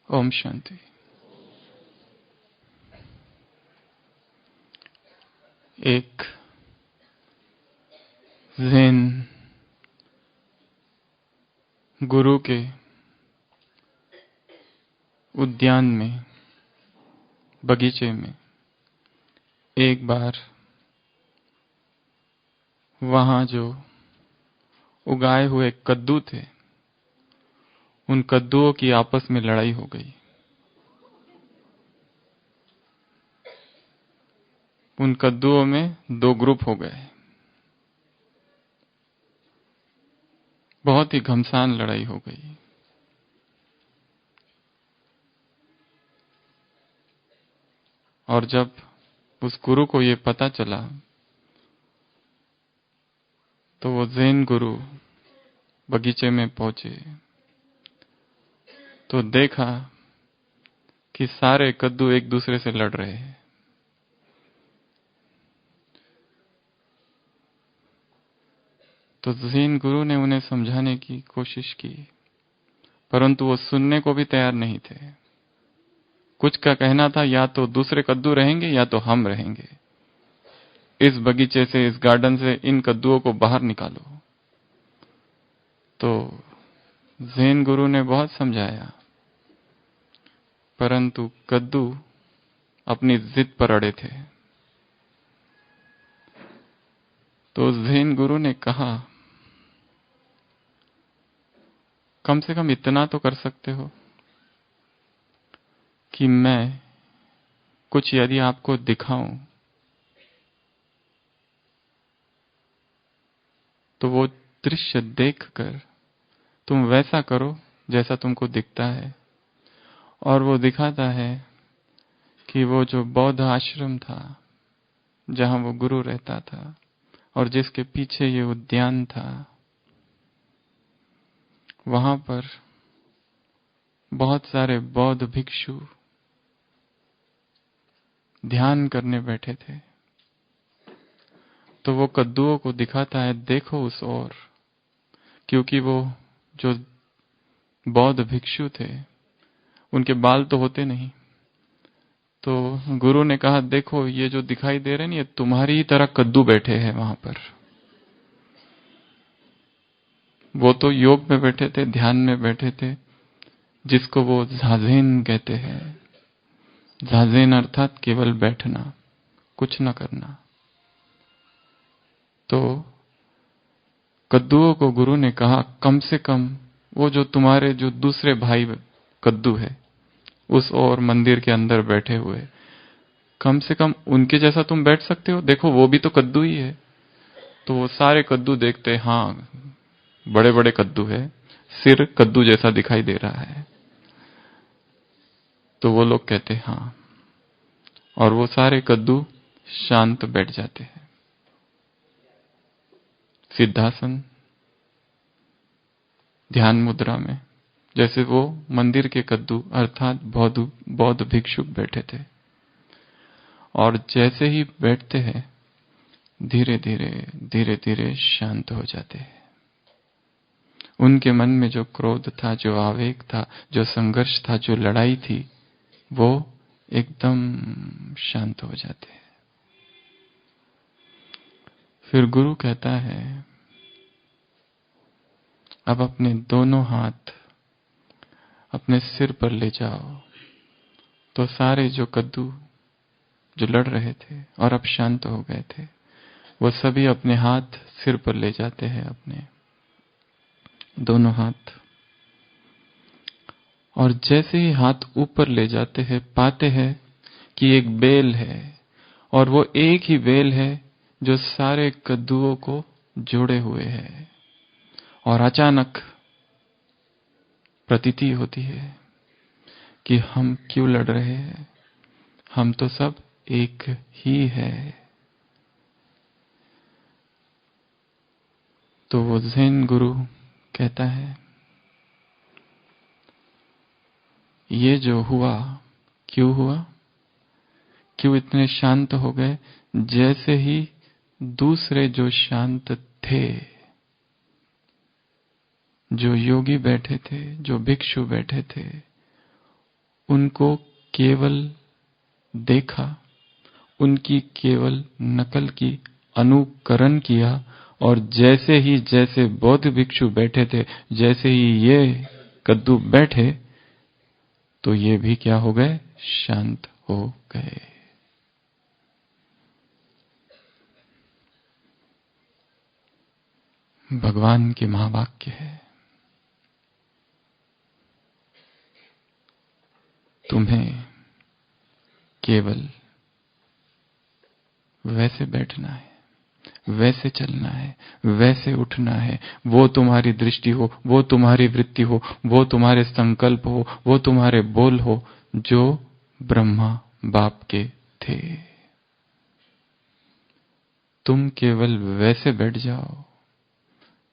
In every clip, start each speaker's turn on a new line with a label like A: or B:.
A: ओम शांति। एक ज़ेन गुरु के उद्यान में, बगीचे में एक बार वहां जो उगाए हुए कद्दू थे, उन कद्दुओं की आपस में लड़ाई हो गई। उन कद्दुओं में दो ग्रुप हो गए। बहुत ही घमसान लड़ाई हो गई। और जब उस गुरु को ये पता चला तो वो ज़ेन गुरु बगीचे में पहुंचे तो देखा कि सारे कद्दू एक दूसरे से लड़ रहे हैं। तो ज़ेन गुरु ने उन्हें समझाने की कोशिश की, परंतु वो सुनने को भी तैयार नहीं थे। कुछ का कहना था या तो दूसरे कद्दू रहेंगे या तो हम रहेंगे। इस बगीचे से, इस गार्डन से इन कद्दुओं को बाहर निकालो। तो ज़ेन गुरु ने बहुत समझाया, परंतु कद्दू अपनी जिद पर अड़े थे। तो ज़ेन गुरु ने कहा, कम से कम इतना तो कर सकते हो कि मैं कुछ यदि आपको दिखाऊं तो वो दृश्य देखकर तुम वैसा करो जैसा तुमको दिखता है। और वो दिखाता है कि वो जो बौद्ध आश्रम था जहां वो गुरु रहता था और जिसके पीछे ये उद्यान था, वहां पर बहुत सारे बौद्ध भिक्षु ध्यान करने बैठे थे। तो वो कद्दुओं को दिखाता है, देखो उस ओर, क्योंकि वो जो बौद्ध भिक्षु थे उनके बाल तो होते नहीं। तो गुरु ने कहा, देखो ये जो दिखाई दे रहे हैं, ये तुम्हारी ही तरह कद्दू बैठे हैं वहां पर। वो तो योग में बैठे थे, ध्यान में बैठे थे, जिसको वो जाज़ेन कहते हैं। जाज़ेन अर्थात केवल बैठना, कुछ न करना। तो कद्दुओं को गुरु ने कहा, कम से कम वो जो तुम्हारे जो दूसरे भाई कद्दू है उस और मंदिर के अंदर बैठे हुए, कम से कम उनके जैसा तुम बैठ सकते हो। देखो वो भी तो कद्दू ही है। तो वो सारे कद्दू देखते, हाँ बड़े बड़े कद्दू है, सिर कद्दू जैसा दिखाई दे रहा है। तो वो लोग कहते हाँ, और वो सारे कद्दू शांत बैठ जाते हैं, सिद्धासन ध्यान मुद्रा में, जैसे वो मंदिर के कद्दू अर्थात बौद्ध भिक्षुक बैठे थे। और जैसे ही बैठते हैं, धीरे धीरे शांत हो जाते हैं। उनके मन में जो क्रोध था, जो आवेग था, जो संघर्ष था, जो लड़ाई थी, वो एकदम शांत हो जाते हैं। फिर गुरु कहता है, अब अपने दोनों हाथ अपने सिर पर ले जाओ। तो सारे जो कद्दू जो लड़ रहे थे और अब शांत हो गए थे, वो सभी अपने हाथ सिर पर ले जाते हैं, अपने दोनों हाथ। और जैसे ही हाथ ऊपर ले जाते हैं, पाते हैं कि एक बेल है, और वो एक ही बेल है जो सारे कद्दुओं को जोड़े हुए है। और अचानक प्रतीति होती है कि हम क्यों लड़ रहे हैं, हम तो सब एक ही है। तो वो ज़ेन गुरु कहता है, ये जो हुआ, क्यों हुआ, क्यों इतने शांत हो गए? जैसे ही दूसरे जो शांत थे, जो योगी बैठे थे, जो भिक्षु बैठे थे, उनको केवल देखा, उनकी केवल नकल की, अनुकरण किया, और जैसे बौद्ध भिक्षु बैठे थे, जैसे ही ये कद्दू बैठे तो ये भी क्या हो गए? शांत हो गए। भगवान के महावाक्य है, तुम्हें केवल वैसे बैठना है, वैसे चलना है, वैसे उठना है। वो तुम्हारी दृष्टि हो, वो तुम्हारी वृत्ति हो, वो तुम्हारे संकल्प हो, वो तुम्हारे बोल हो, जो ब्रह्मा बाप के थे। तुम केवल वैसे बैठ जाओ,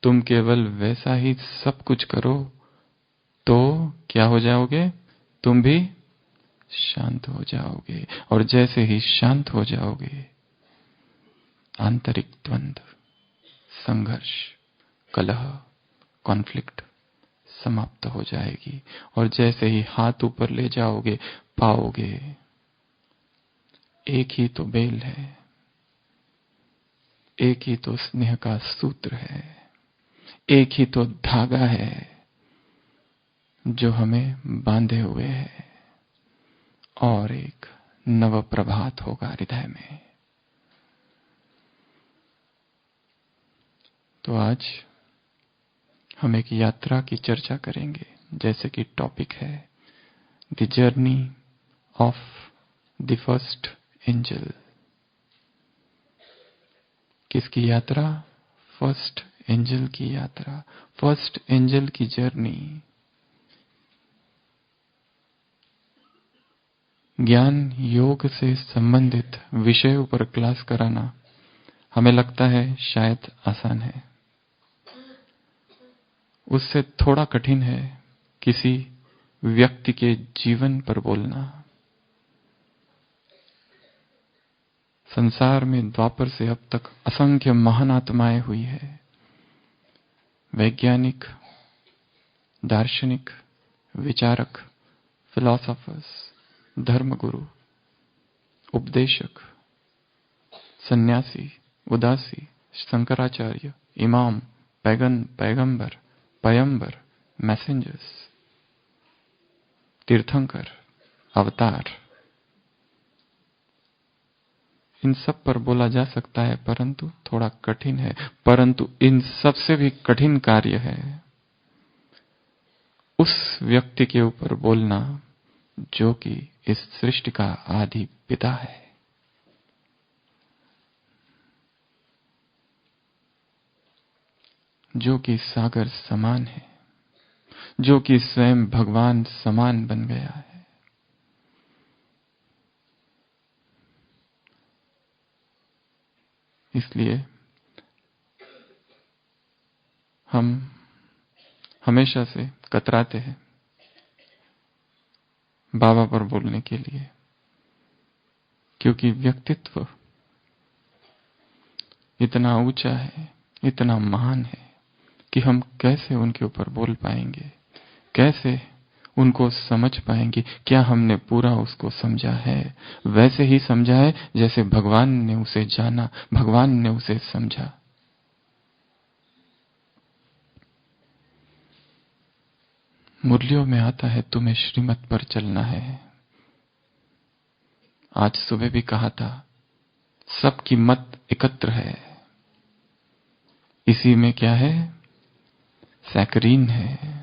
A: तुम केवल वैसा ही सब कुछ करो, तो क्या हो जाओगे? तुम भी शांत हो जाओगे। और जैसे ही शांत हो जाओगे, आंतरिक द्वंद्व, संघर्ष, कलह, कॉन्फ्लिक्ट समाप्त हो जाएगी। और जैसे ही हाथ ऊपर ले जाओगे, पाओगे एक ही तो बेल है, एक ही तो स्नेह का सूत्र है, एक ही तो धागा है जो हमें बांधे हुए है, और एक नव प्रभात होगा हृदय में। तो आज हम एक यात्रा की चर्चा करेंगे, जैसे कि टॉपिक है the journey of the first angel. किसकी यात्रा? फर्स्ट एंजल की यात्रा, फर्स्ट एंजल की जर्नी। ज्ञान योग से संबंधित विषयों पर क्लास कराना हमें लगता है शायद आसान है, उससे थोड़ा कठिन है किसी व्यक्ति के जीवन पर बोलना। संसार में द्वापर से अब तक असंख्य महान आत्माएं हुई है, वैज्ञानिक, दार्शनिक, विचारक, फिलोसोफर्स, धर्मगुरु, उपदेशक, सन्यासी, उदासी, शंकराचार्य, इमाम, पैगंबर, पयंबर, मैसेंजर्स, तीर्थंकर, अवतार, इन सब पर बोला जा सकता है, परंतु थोड़ा कठिन है। परंतु इन सबसे भी कठिन कार्य है उस व्यक्ति के ऊपर बोलना जो कि इस सृष्टि का आदि पिता है, जो कि सागर समान है, जो कि स्वयं भगवान समान बन गया है। इसलिए हम हमेशा से कतराते हैं बाबा पर बोलने के लिए, क्योंकि व्यक्तित्व इतना ऊंचा है, इतना महान है कि हम कैसे उनके ऊपर बोल पाएंगे, कैसे उनको समझ पाएंगे। क्या हमने पूरा उसको समझा है? वैसे ही समझा है जैसे भगवान ने उसे जाना, भगवान ने उसे समझा। मुरलियों में आता है तुम्हें श्रीमत पर चलना है। आज सुबह भी कहा था सबकी मत एकत्र है, इसी में क्या है? सैकरीन है।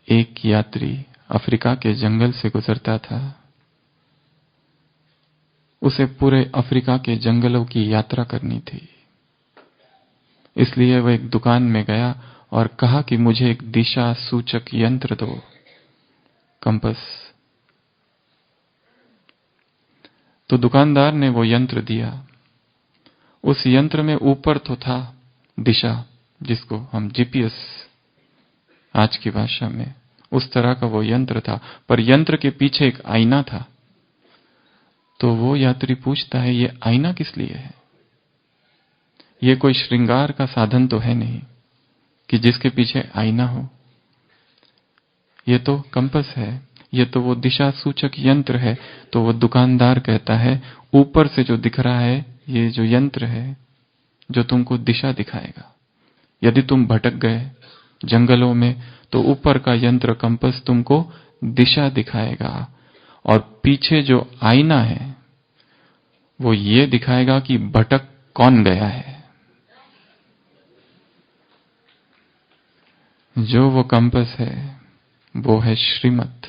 A: एक यात्री अफ्रीका के जंगल से गुजरता था। उसे पूरे अफ्रीका के जंगलों की यात्रा करनी थी, इसलिए वह एक दुकान में गया और कहा कि मुझे एक दिशा सूचक यंत्र दो, कंपस। तो दुकानदार ने वो यंत्र दिया। उस यंत्र में ऊपर तो था दिशा, जिसको हम जीपीएस आज की भाषा में, उस तरह का वो यंत्र था, पर यंत्र के पीछे एक आईना था। तो वो यात्री पूछता है ये आईना किस लिए है? ये कोई श्रृंगार का साधन तो है नहीं। कि जिसके पीछे आईना हो। ये तो कंपस है, ये तो वो दिशा सूचक यंत्र है। तो वो दुकानदार कहता है ऊपर से जो दिख रहा है ये जो यंत्र है जो तुमको दिशा दिखाएगा। यदि तुम भटक गए जंगलों में तो ऊपर का यंत्र कंपस तुमको दिशा दिखाएगा, और पीछे जो आईना है वो ये दिखाएगा कि भटक कौन गया है। जो वो कंपस है वो है श्रीमत,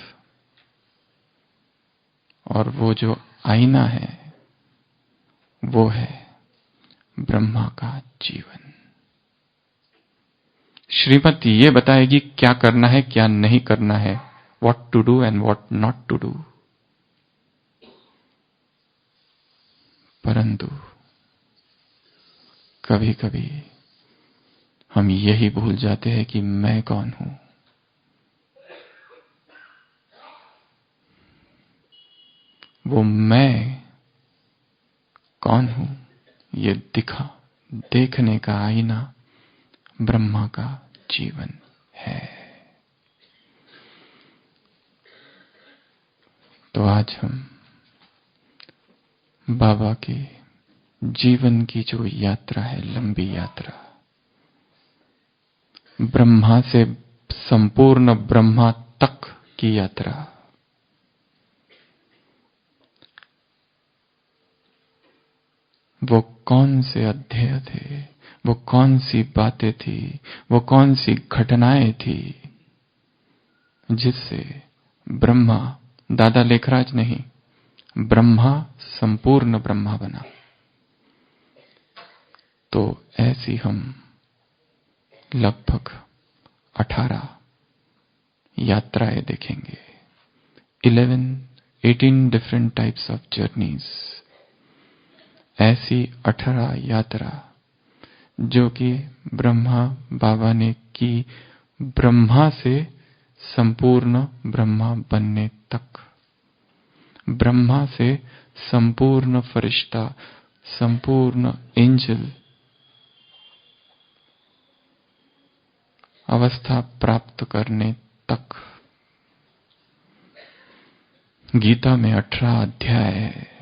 A: और वो जो आईना है वो है ब्रह्मा का जीवन। श्रीमत ये बताएगी क्या करना है क्या नहीं करना है, what to do and what not to do. परंतु कभी कभी हम यही भूल जाते हैं कि मैं कौन हूं। वो मैं कौन हूं ये देखने का आईना ब्रह्मा का जीवन है। तो आज हम बाबा के जीवन की जो यात्रा है, लंबी यात्रा, ब्रह्मा से संपूर्ण ब्रह्मा तक की यात्रा, वो कौन से अध्याय थे, वो कौन सी बातें थी, वो कौन सी घटनाएं थी जिससे ब्रह्मा, दादा लेखराज नहीं, ब्रह्मा संपूर्ण ब्रह्मा बना। तो ऐसी हम लगभग 18 यात्राएं देखेंगे। 18 डिफरेंट टाइप्स ऑफ जर्नीज। ऐसी 18 यात्रा जो कि ब्रह्मा बाबा ने की, ब्रह्मा से संपूर्ण ब्रह्मा बनने तक, ब्रह्मा से संपूर्ण फरिश्ता, संपूर्ण एंजल अवस्था प्राप्त करने तक। गीता में 18 अध्याय है।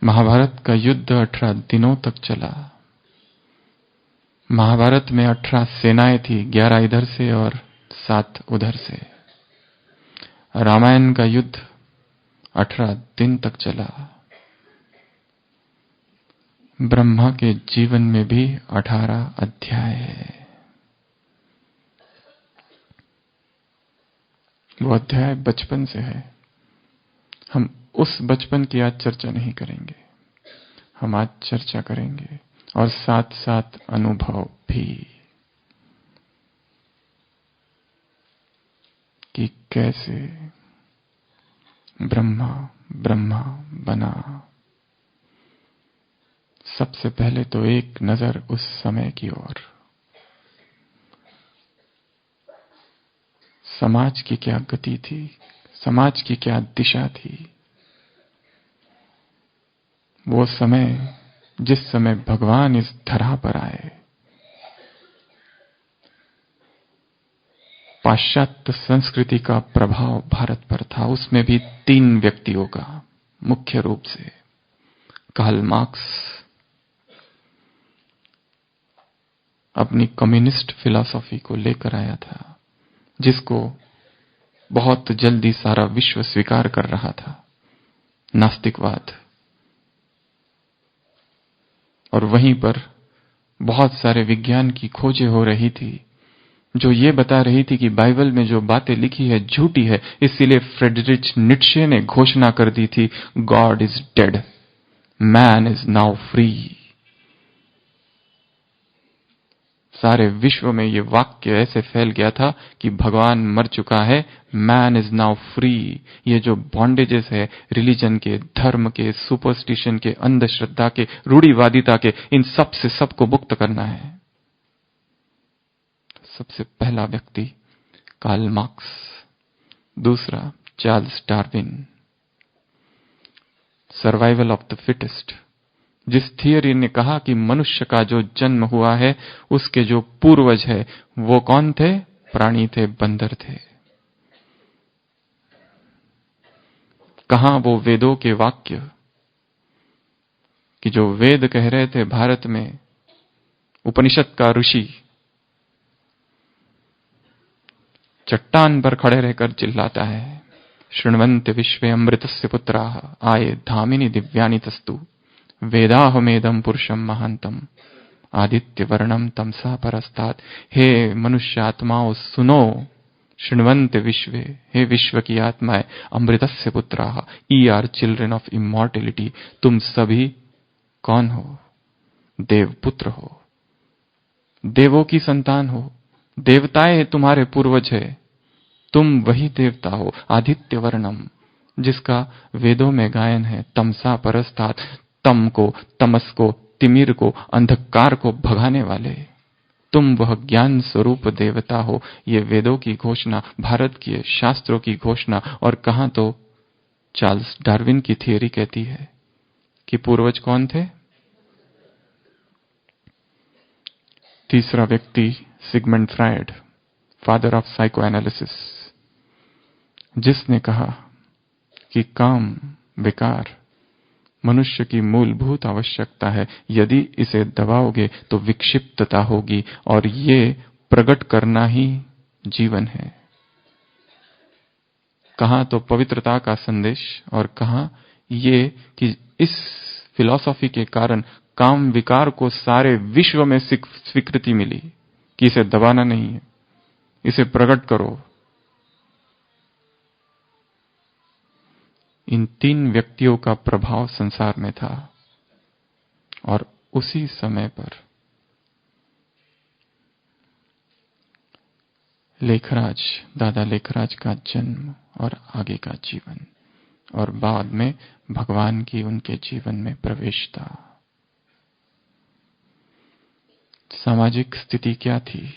A: महाभारत का युद्ध 18 दिनों तक चला। महाभारत में 18 सेनाएं थी, 11 इधर से और 7 उधर से। रामायण का युद्ध 18 दिन तक चला। ब्रह्मा के जीवन में भी 18 अध्याय है। वो अध्याय बचपन से है। हम उस बचपन की आज चर्चा नहीं करेंगे, हम आज चर्चा करेंगे और साथ साथ अनुभव भी, कि कैसे ब्रह्मा ब्रह्मा बना। सबसे पहले तो एक नजर उस समय की ओर। समाज की क्या गति थी, समाज की क्या दिशा थी। वो समय जिस समय भगवान इस धरा पर आए, पाश्चात्य संस्कृति का प्रभाव भारत पर था। उसमें भी 3 व्यक्तियों का मुख्य रूप से। कार्ल मार्क्स अपनी कम्युनिस्ट फिलॉसफी को लेकर आया था, जिसको बहुत जल्दी सारा विश्व स्वीकार कर रहा था, नास्तिकवाद। और वहीं पर बहुत सारे विज्ञान की खोजें हो रही थी जो ये बता रही थी कि बाइबल में जो बातें लिखी है झूठी है। इसीलिए फ्रेडरिच नीत्शे ने घोषणा कर दी थी, God is dead, man is now free. सारे विश्व में ये वाक्य ऐसे फैल गया था कि भगवान मर चुका है, मैन इज नाउ फ्री। ये जो बॉन्डेजेस है रिलीजन के, धर्म के, सुपरस्टिशन के, अंधश्रद्धा के, रूढ़िवादिता के, इन सब से सबको मुक्त करना है। सबसे पहला व्यक्ति कार्ल मार्क्स, दूसरा Charles Darwin, survival of the fittest, जिस थियरी ने कहा कि मनुष्य का जो जन्म हुआ है उसके जो पूर्वज है वो कौन थे? प्राणी थे, बंदर थे। कहां वो वेदों के वाक्य कि जो वेद कह रहे थे भारत में, उपनिषद का ऋषि चट्टान पर खड़े रहकर चिल्लाता है, शृण्वन्ति विश्वे अमृतस्य पुत्राः आये धामिनी दिव्यानि तस्तु वेदाहमेदं पुरुषं महांतम आदित्य वर्णम तमसा परस्तात्। हे मनुष्य आत्माओं सुनो, शृण्वन्ति विश्वे, हे विश्व की आत्माएं, अमृतस्य पुत्राः, E R children of immortality, तुम सभी कौन हो? देवपुत्र हो, देवों की संतान हो, देवताएं तुम्हारे पूर्वज है, तुम वही देवता हो। आदित्य वर्णम, जिसका वेदों में गायन है, तमसा परस्तात्, तम को, तमस को, तिमिर को, अंधकार को भगाने वाले, तुम वह ज्ञान स्वरूप देवता हो। ये वेदों की घोषणा, भारत के शास्त्रों की घोषणा। और कहां तो चार्ल्स डार्विन की थियरी कहती है कि पूर्वज कौन थे? तीसरा व्यक्ति Sigmund Freud, father of psychoanalysis, जिसने कहा कि काम विकार मनुष्य की मूलभूत आवश्यकता है, यदि इसे दबाओगे तो विक्षिप्तता होगी, और ये प्रकट करना ही जीवन है। कहां तो पवित्रता का संदेश, और कहां ये कि इस फिलॉसफी के कारण काम विकार को सारे विश्व में स्वीकृति मिली कि इसे दबाना नहीं है, इसे प्रकट करो। इन तीन व्यक्तियों का प्रभाव संसार में था, और उसी समय पर लेखराज, दादा लेखराज का जन्म और आगे का जीवन, और बाद में भगवान की उनके जीवन में प्रवेश था। सामाजिक स्थिति क्या थी,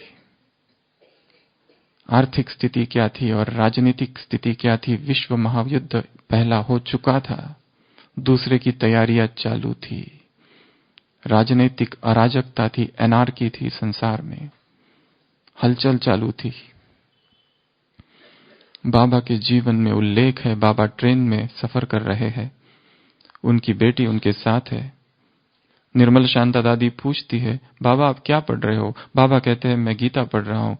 A: आर्थिक स्थिति क्या थी, और राजनीतिक स्थिति क्या थी? विश्व महायुद्ध पहला हो चुका था, दूसरे की तैयारियां चालू थी, राजनीतिक अराजकता थी, एनार्की थी, संसार में हलचल चालू थी। बाबा के जीवन में उल्लेख है, बाबा ट्रेन में सफर कर रहे हैं, उनकी बेटी उनके साथ है। निर्मल शांता दादी पूछती है, बाबा आप क्या पढ़ रहे हो? बाबा कहते हैं मैं गीता पढ़ रहा हूं।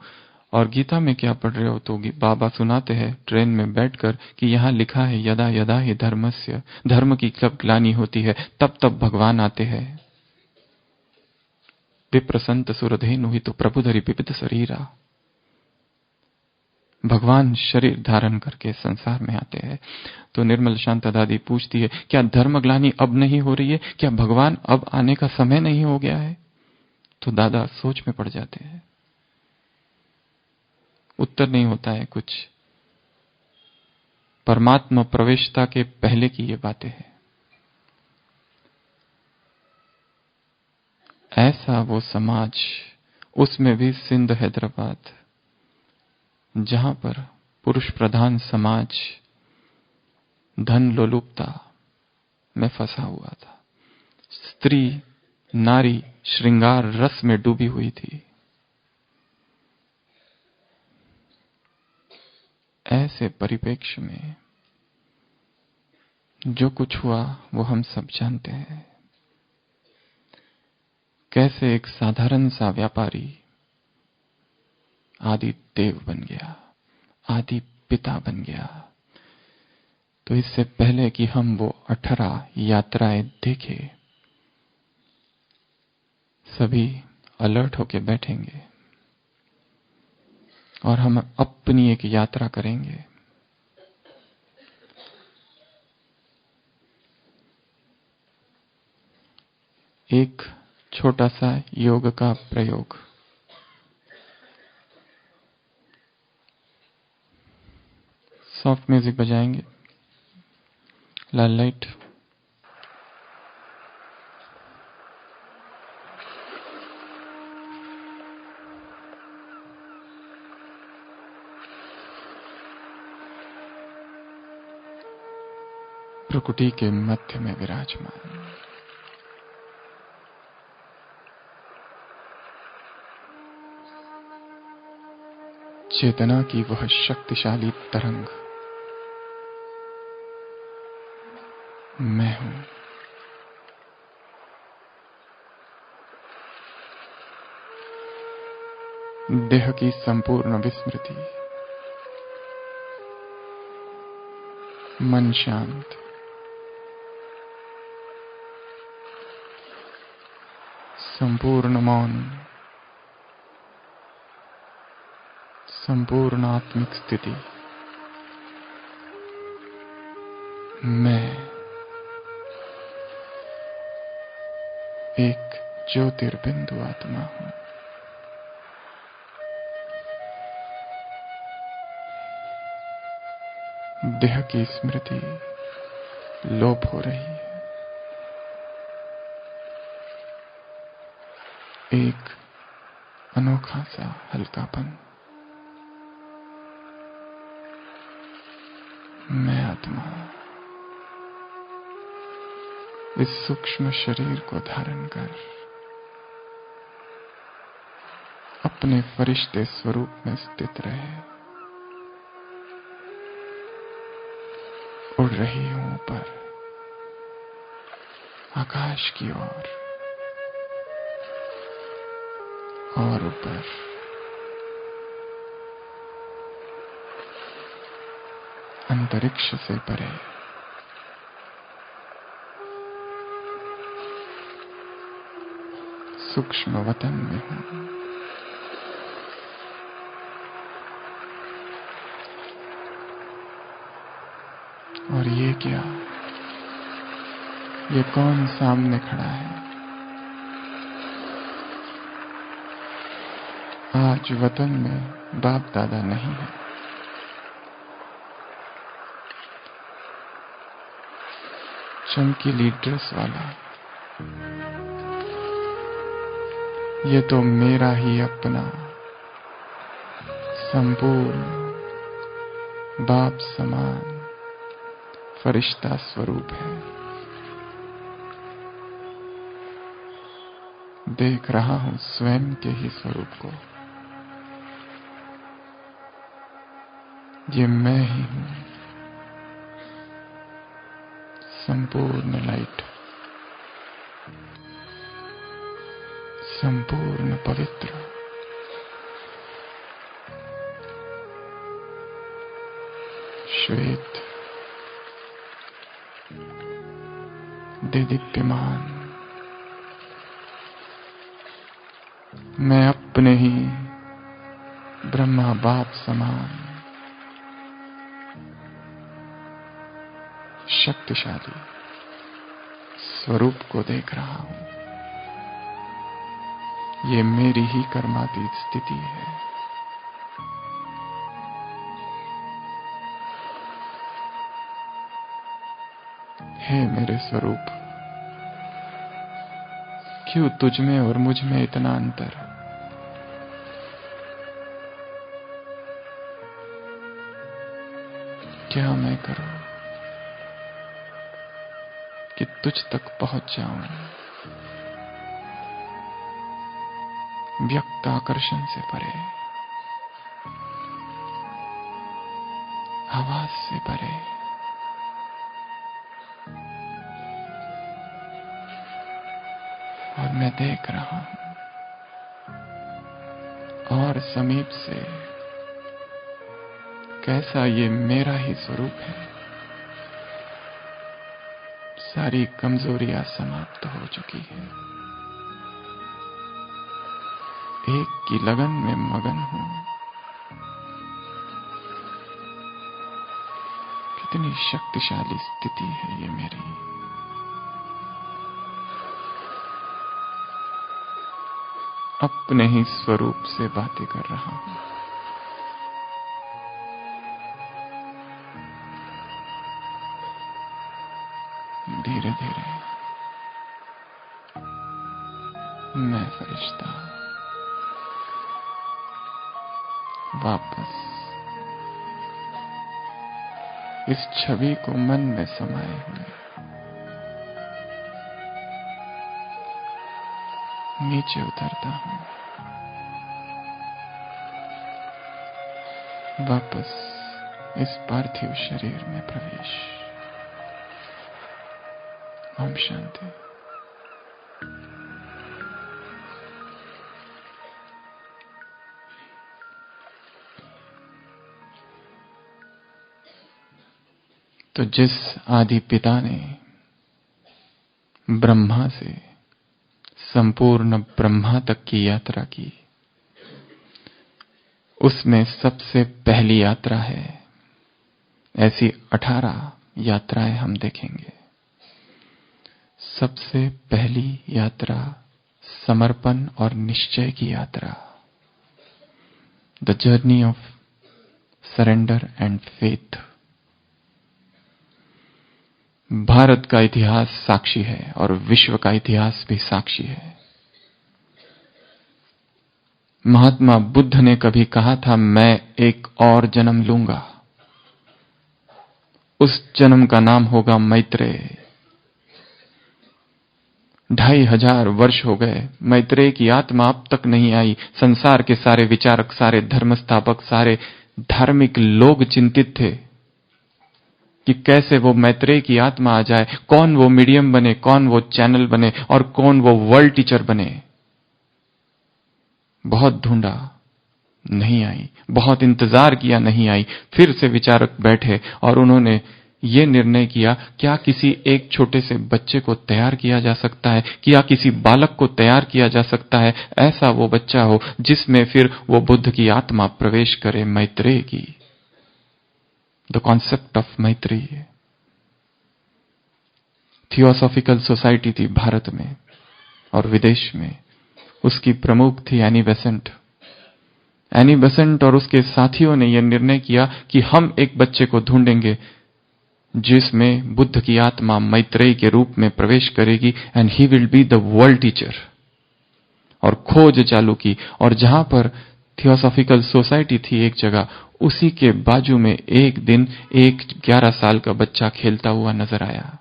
A: और गीता में क्या पढ़ रहे हो? तो बाबा सुनाते हैं ट्रेन में बैठकर कि यहाँ लिखा है, यदा यदा ही धर्मस्य, धर्म की जब ग्लानि होती है तब तब भगवान आते हैं। विप्रसंत सुरधेनु ही तो प्रभुधरि विविध शरीरा, भगवान शरीर धारण करके संसार में आते हैं। तो निर्मल शांता दादी पूछती है, क्या धर्मग्लानि अब नहीं हो रही है? क्या भगवान अब आने का समय नहीं हो गया है? तो दादा सोच में पड़ जाते हैं, उत्तर नहीं होता है कुछ। परमात्मा प्रवेशता के पहले की ये बातें हैं। ऐसा वो समाज, उसमें भी सिंध हैदराबाद, जहां पर पुरुष प्रधान समाज धन लोलुपता में फंसा हुआ था, स्त्री नारी श्रृंगार रस में डूबी हुई थी। ऐसे परिप्रेक्ष्य में जो कुछ हुआ वो हम सब जानते हैं। कैसे एक साधारण सा व्यापारी आदि देव बन गया, आदि पिता बन गया। तो इससे पहले कि हम वो 18 यात्राएं देखें, सभी अलर्ट होके बैठेंगे और हम अपनी एक यात्रा करेंगे। एक छोटा सा योग का प्रयोग। सॉफ्ट म्यूजिक बजाएंगे, लाल लाइट। प्रकृति के मध्य में विराजमान, चेतना की वह शक्तिशाली तरंग मैं हूं। देह की संपूर्ण विस्मृति, मन शांत, संपूर्ण मौन, संपूर्ण आत्मिक स्थिति। मैं एक ज्योतिर्बिंदु आत्मा हूं। देह की स्मृति लोप हो रही है। एक अनोखा सा हल्कापन। मैं आत्मा इस सूक्ष्म शरीर को धारण कर अपने फरिश्ते स्वरूप में स्थित रहे, उड़ रही हूं ऊपर आकाश की ओर और ऊपर अंतरिक्ष से परे। सूक्ष्म वतन में हूं। और ये क्या, ये कौन सामने खड़ा है? आज वतन में बाप दादा नहीं है। चमकीली ड्रेस वाला ये तो मेरा ही अपना संपूर्ण बाप समान फरिश्ता स्वरूप है। देख रहा हूं स्वयं के ही स्वरूप को। ये मैं ही हूं, संपूर्ण लाइट, संपूर्ण पवित्र, श्वेत, देदीप्यमान। मैं अपने ही ब्रह्मा बाप समान शक्तिशाली स्वरूप को देख रहा हूं। ये मेरी ही कर्मातीत स्थिति है। हे मेरे स्वरूप, क्यों तुझ में और मुझ में इतना अंतर? क्या मैं करूं कि तुझ तक पहुंच जाऊं? व्यक्त आकर्षण से परे, आवाज से परे, और मैं देख रहा हूं और समीप से कैसा ये मेरा ही स्वरूप है। सारी कमजोरियां समाप्त हो चुकी है। एक की लगन में मगन हूं। कितनी शक्तिशाली स्थिति है ये मेरी। अपने ही स्वरूप से बातें कर रहा हूं। धीरे धीरे मैं फरिश्ता वापस इस छवि को मन में समाये हुए नीचे उतरता हूं। वापस इस पार्थिव शरीर में प्रवेश। ओम शांति। तो जिस आदि पिता ने ब्रह्मा से संपूर्ण ब्रह्मा तक की यात्रा की, उसमें सबसे पहली यात्रा है, ऐसी 18 यात्राएं हम देखेंगे। सबसे पहली यात्रा समर्पण और निश्चय की यात्रा, the journey of surrender and faith. Bharat का इतिहास साक्षी है और विश्व का इतिहास भी साक्षी है। महात्मा बुद्ध ने कभी कहा था, मैं एक और जन्म लूंगा, उस जन्म का नाम होगा मैत्रेय। 2500 वर्ष हो गए, मैत्रेय की आत्मा अब तक नहीं आई। संसार के सारे विचारक, सारे धर्म स्थापक, सारे धार्मिक लोग चिंतित थे कि कैसे वो मैत्रेय की आत्मा आ जाए, कौन वो मीडियम बने, कौन वो चैनल बने और कौन वो वर्ल्ड टीचर बने। बहुत ढूंढा, नहीं आई। बहुत इंतजार किया, नहीं आई। फिर से विचारक बैठे और उन्होंने ये निर्णय किया, क्या किसी एक छोटे से बच्चे को तैयार किया जा सकता है, क्या किसी बालक को तैयार किया जा सकता है, ऐसा वो बच्चा हो जिसमें फिर वो बुद्ध की आत्मा प्रवेश करे, मैत्रेय की। The concept of Maitreya. Theosophical society थी भारत में और विदेश में। उसकी प्रमुख थी एनी बेसेंट। एनी बेसेंट और उसके साथियों ने यह निर्णय किया कि हम एक बच्चे को ढूंढेंगे जिसमें बुद्ध की आत्मा मैत्रेय के रूप में प्रवेश करेगी, and he will be the world teacher. और खोज चालू की, और जहां पर थियोसॉफिकल सोसाइटी थी एक जगह, उसी के बाजू में एक दिन एक 11 साल का बच्चा खेलता हुआ नजर आया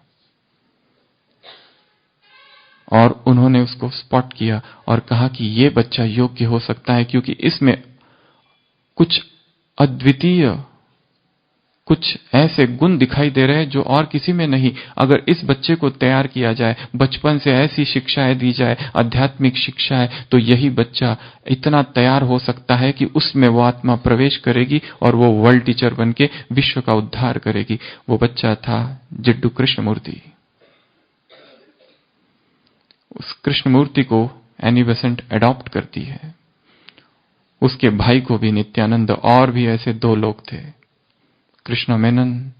A: और उन्होंने उसको स्पॉट किया और कहा कि यह बच्चा योग्य हो सकता है, क्योंकि इसमें कुछ अद्वितीय, कुछ ऐसे गुण दिखाई दे रहे हैं जो और किसी में नहीं। अगर इस बच्चे को तैयार किया जाए, बचपन से ऐसी शिक्षाएं दी जाए, आध्यात्मिक शिक्षाएं, तो यही बच्चा इतना तैयार हो सकता है कि उसमें वो आत्मा प्रवेश करेगी और वो वर्ल्ड टीचर बनके विश्व का उद्धार करेगी। वो बच्चा था जिड्डू कृष्णमूर्ति। उस कृष्णमूर्ति को एनी बेसेंट अडॉप्ट करती है। उसके भाई को भी नित्यानंद, और भी ऐसे 2 लोग थे, कृष्ण मेनन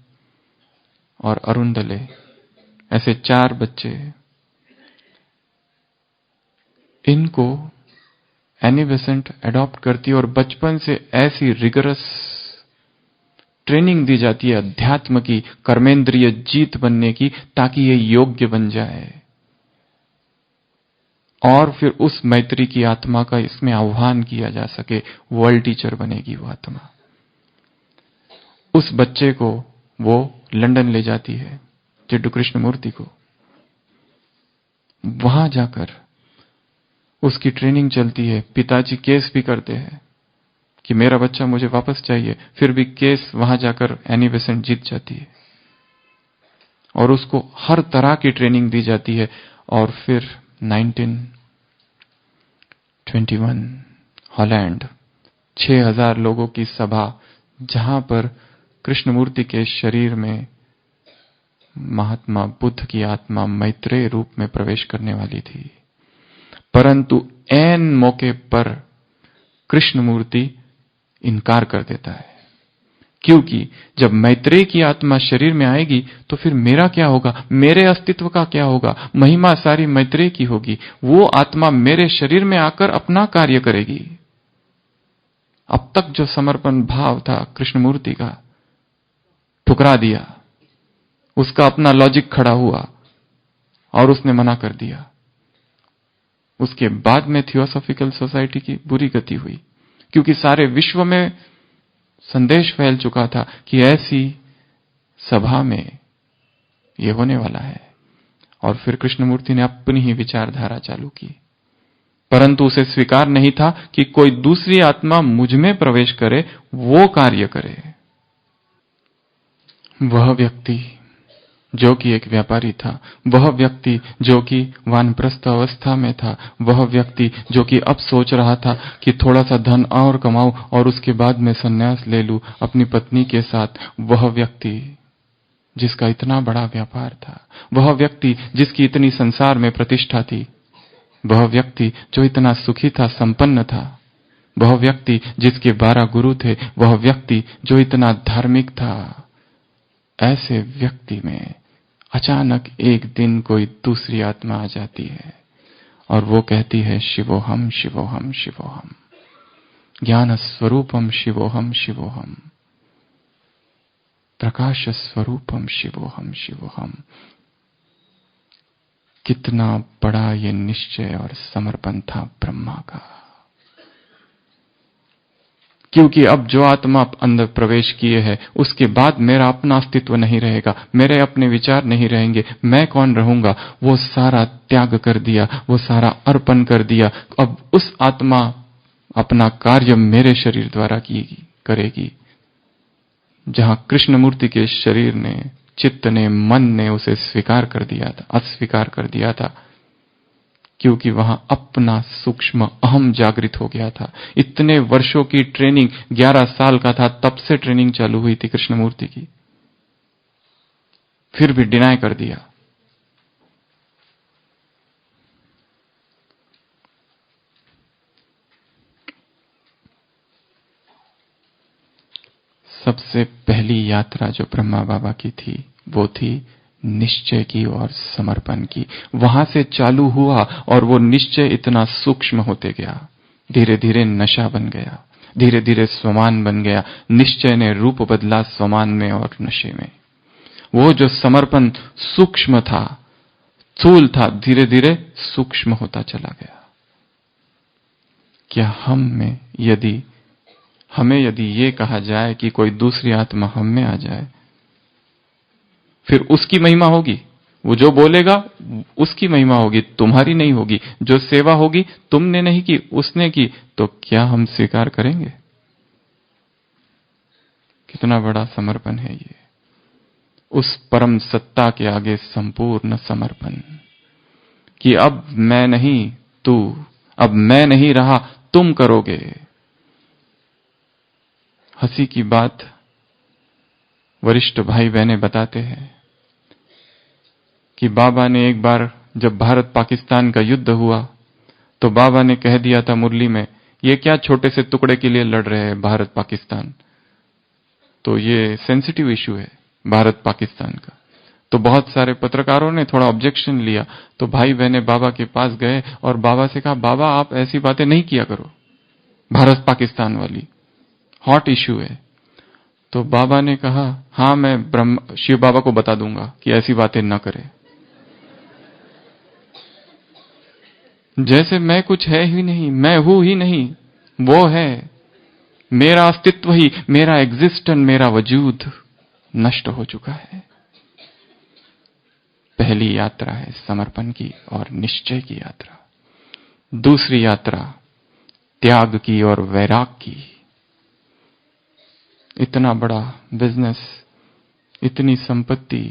A: और अरुणदले, ऐसे 4 बच्चे। इनको एनी बेसेंट अडॉप्ट करती है और बचपन से ऐसी रिगरस ट्रेनिंग दी जाती है अध्यात्म की, कर्मेंद्रिय जीत बनने की, ताकि ये योग्य बन जाए। और फिर उस मैत्री की आत्मा का इसमें आह्वान किया जा सके, वर्ल्ड टीचर बनेगी वो आत्मा। उस बच्चे को वो लंदन ले जाती है, जिड्डू कृष्णमूर्ति को। वहां जाकर उसकी ट्रेनिंग चलती है। पिताजी केस भी करते हैं कि मेरा बच्चा मुझे वापस चाहिए, फिर भी केस वहां जाकर एनी बेसेंट जीत जाती है और उसको हर तरह की ट्रेनिंग दी जाती है। और फिर 1921 हॉलैंड, 6000 लोगों की सभा, जहां पर कृष्णमूर्ति के शरीर में महात्मा बुद्ध की आत्मा मैत्रेय रूप में प्रवेश करने वाली थी। परंतु ऐन मौके पर कृष्णमूर्ति इनकार कर देता है, क्योंकि जब मैत्रेय की आत्मा शरीर में आएगी तो फिर मेरा क्या होगा, मेरे अस्तित्व का क्या होगा। महिमा सारी मैत्रेय की होगी। वो आत्मा मेरे शरीर में आकर अपना कार्य करेगी। अब तक जो समर्पण भाव था कृष्णमूर्ति का, ठुकरा दिया। उसका अपना लॉजिक खड़ा हुआ और उसने मना कर दिया। उसके बाद में थियोसॉफिकल सोसाइटी की बुरी गति हुई, क्योंकि सारे विश्व में संदेश फैल चुका था कि ऐसी सभा में यह होने वाला है। और फिर कृष्णमूर्ति ने अपनी ही विचारधारा चालू की परंतु उसे स्वीकार नहीं था कि कोई दूसरी आत्मा मुझ में प्रवेश करे, वो कार्य करे। वह व्यक्ति जो कि एक व्यापारी था, वह व्यक्ति जो कि वानप्रस्थ अवस्था में था, वह व्यक्ति जो कि अब सोच रहा था कि थोड़ा सा धन और कमाऊं और उसके बाद मैं संन्यास ले लूं अपनी पत्नी के साथ, वह व्यक्ति जिसका इतना बड़ा व्यापार था, वह व्यक्ति जिसकी इतनी संसार में प्रतिष्ठा थी, वह व्यक्ति जो इतना सुखी था, संपन्न था, वह व्यक्ति जिसके 12 गुरु थे, वह व्यक्ति जो इतना धार्मिक था, ऐसे व्यक्ति में अचानक एक दिन कोई दूसरी आत्मा आ जाती है और वो कहती है शिवोहम शिवोहम शिवोहम, ज्ञान स्वरूपम शिवोहम शिवोहम, प्रकाश स्वरूपम शिवोहम शिवोहम। कितना बड़ा ये निश्चय और समर्पण था ब्रह्मा का, क्योंकि अब जो आत्मा अंदर प्रवेश किए है उसके बाद मेरा अपना अस्तित्व नहीं रहेगा, मेरे अपने विचार नहीं रहेंगे, मैं कौन रहूंगा, वो सारा त्याग कर दिया, वो सारा अर्पण कर दिया। अब उस आत्मा अपना कार्य मेरे शरीर द्वारा करेगी। जहां कृष्णमूर्ति के शरीर ने, चित्त ने, मन ने उसे स्वीकार कर दिया था, अस्वीकार कर दिया था, क्योंकि वहां अपना सूक्ष्म अहम जागृत हो गया था। इतने वर्षों की ट्रेनिंग, 11 साल का था तब से ट्रेनिंग चालू हुई थी कृष्णमूर्ति की, फिर भी डिनाई कर दिया। सबसे पहली यात्रा जो ब्रह्मा बाबा की थी वो थी निश्चय की और समर्पण की। वहां से चालू हुआ और वो निश्चय इतना सूक्ष्म होते गया, धीरे धीरे नशा बन गया, धीरे धीरे स्वमान बन गया। निश्चय ने रूप बदला स्वमान में और नशे में। वो जो समर्पण सूक्ष्म था, स्थूल था, धीरे धीरे सूक्ष्म होता चला गया। क्या हमें यदि ये कहा जाए कि कोई दूसरी आत्मा हम में आ जाए, फिर उसकी महिमा होगी, वो जो बोलेगा उसकी महिमा होगी, तुम्हारी नहीं होगी। जो सेवा होगी तुमने नहीं की, उसने की, तो क्या हम स्वीकार करेंगे? कितना बड़ा समर्पण है ये, उस परम सत्ता के आगे संपूर्ण समर्पण, कि अब मैं नहीं तू, अब मैं नहीं रहा तुम करोगे। हंसी की बात वरिष्ठ भाई बहनें बताते हैं कि बाबा ने एक बार जब भारत पाकिस्तान का युद्ध हुआ तो बाबा ने कह दिया था मुरली में, ये क्या छोटे से टुकड़े के लिए लड़ रहे हैं भारत पाकिस्तान, तो ये सेंसिटिव इशू है भारत पाकिस्तान का। तो बहुत सारे पत्रकारों ने थोड़ा ऑब्जेक्शन लिया, तो भाई बहनें बाबा के पास गए और बाबा से कहा, बाबा आप ऐसी बातें नहीं किया करो, भारत पाकिस्तान वाली हॉट इशू है। तो बाबा ने कहा, हां मैं शिव बाबा को बता दूंगा कि ऐसी बातें न करे। जैसे मैं कुछ है ही नहीं, मैं हूं ही नहीं, वो है। मेरा अस्तित्व ही, मेरा एग्जिस्टेंस, मेरा वजूद नष्ट हो चुका है। पहली यात्रा है समर्पण की और निश्चय की यात्रा। दूसरी यात्रा त्याग की और वैराग की। इतना बड़ा बिजनेस, इतनी संपत्ति,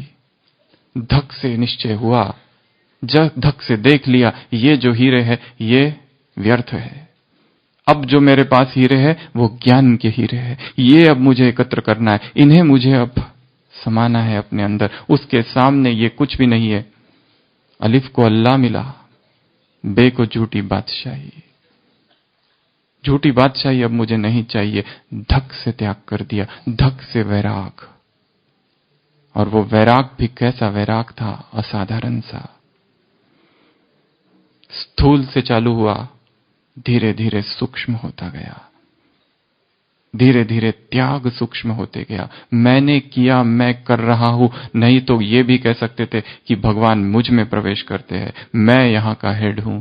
A: धक से निश्चय हुआ, जब धक से देख लिया ये जो हीरे है ये व्यर्थ है। अब जो मेरे पास हीरे है वो ज्ञान के हीरे है, ये अब मुझे एकत्र करना है, इन्हें मुझे अब समाना है अपने अंदर। उसके सामने ये कुछ भी नहीं है। अलिफ को अल्लाह मिला, बे को झूठी बादशाही। झूठी बादशाही अब मुझे नहीं चाहिए। धक से त्याग कर दिया, धक से वैराग। और वो वैराग भी कैसा वैराग था, असाधारण सा। स्थूल से चालू हुआ, धीरे धीरे सूक्ष्म होता गया, धीरे धीरे त्याग सूक्ष्म होते गया। मैंने किया, मैं कर रहा हूं, नहीं तो ये भी कह सकते थे कि भगवान मुझ में प्रवेश करते हैं, मैं यहां का हेड हूं।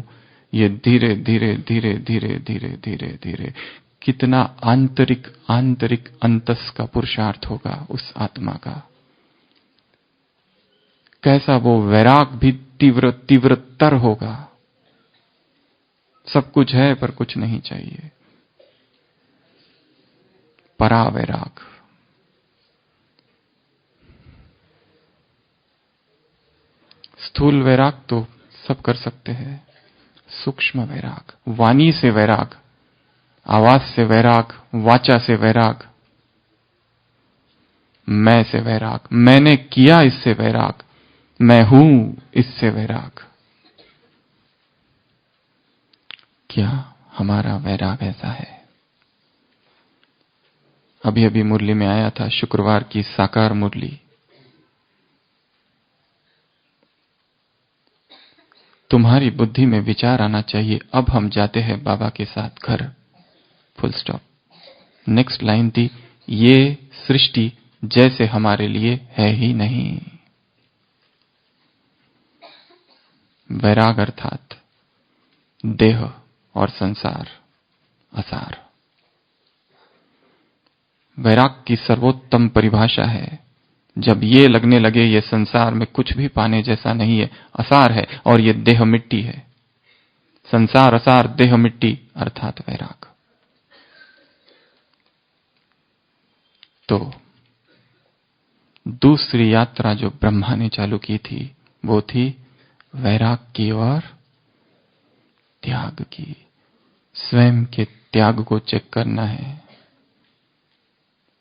A: ये धीरे धीरे धीरे धीरे धीरे धीरे धीरे कितना आंतरिक अंतस का पुरुषार्थ होगा उस आत्मा का। कैसा वो वैराग भी तीव्रतर होगा। सब कुछ है पर कुछ नहीं चाहिए। परावैराग। स्थूल वैराग तो सब कर सकते हैं। सूक्ष्म वैराग, वाणी से वैराग, आवाज से वैराग, वाचा से वैराग, मैं से वैराग, मैंने किया इससे वैराग, मैं हूं इससे वैराग। क्या हमारा वैराग ऐसा है? अभी अभी मुरली में आया था, शुक्रवार की साकार मुरली। तुम्हारी बुद्धि में विचार आना चाहिए, अब हम जाते हैं बाबा के साथ घर। Full stop. नेक्स्ट लाइन थी, ये सृष्टि जैसे हमारे लिए है ही नहीं। वैराग अर्थात देह और संसार असार। वैराग की सर्वोत्तम परिभाषा है, जब ये लगने लगे ये संसार में कुछ भी पाने जैसा नहीं है, असार है और ये देह मिट्टी है। संसार असार, देह मिट्टी अर्थात वैराग। तो दूसरी यात्रा जो ब्रह्मा ने चालू की थी वो थी वैराग की और त्याग की। स्वयं के त्याग को चेक करना है।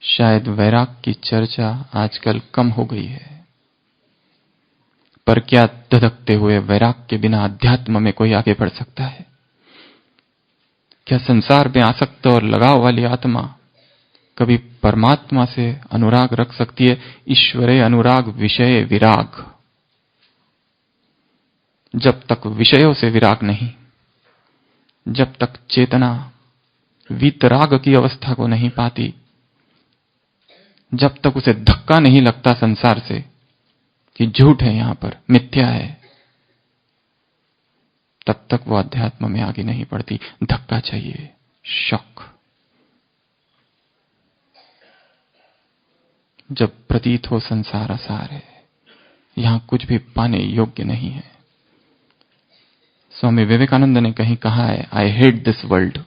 A: शायद वैराग की चर्चा आजकल कम हो गई है, पर क्या धधकते हुए वैराग के बिना अध्यात्म में कोई आगे बढ़ सकता है? क्या संसार में आसक्त और लगाव वाली आत्मा कभी परमात्मा से अनुराग रख सकती है? ईश्वरे अनुराग विषय विराग। जब तक विषयों से विराग नहीं, जब तक चेतना वीतराग की अवस्था को नहीं पाती, जब तक उसे धक्का नहीं लगता संसार से कि झूठ है, यहां पर मिथ्या है, तब तक वो अध्यात्म में आगे नहीं बढ़ती। धक्का चाहिए, शॉक। जब प्रतीत हो संसार असार है, यहां कुछ भी पाने योग्य नहीं है। स्वामी विवेकानंद ने कहीं कहा है, I hate this world,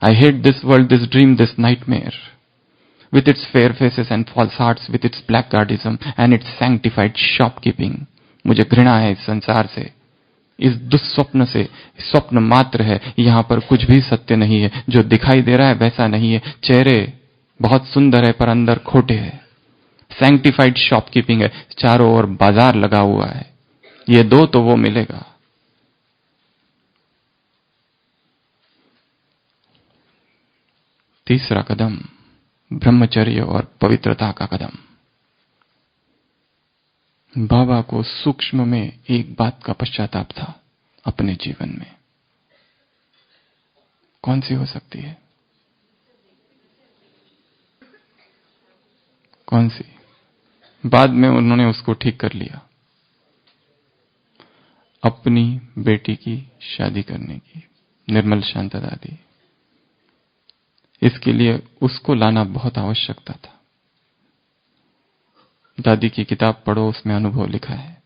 A: I hate this world, this dream, this nightmare, with its fair faces and false hearts, with its blackguardism and its sanctified shopkeeping. मुझे घृणा है इस संसार से, इस दुस्वप्न से। स्वप्न मात्र है, यहां पर कुछ भी सत्य नहीं है। जो दिखाई दे रहा है वैसा नहीं है। चेहरे बहुत सुंदर है पर अंदर खोटे है। सैंक्टिफाइड शॉपकीपिंग है, चारों ओर बाजार लगा हुआ है। ये दो तो वो मिलेगा। तीसरा कदम ब्रह्मचर्य और पवित्रता का कदम। बाबा को सूक्ष्म में एक बात का पश्चाताप था अपने जीवन में। कौन सी हो सकती है? कौन सी? बाद में उन्होंने उसको ठीक कर लिया, अपनी बेटी की शादी करने की, निर्मल शांता दादी। इसके लिए उसको लाना बहुत आवश्यकता था। दादी की किताब पढ़ो, उसमें अनुभव लिखा है।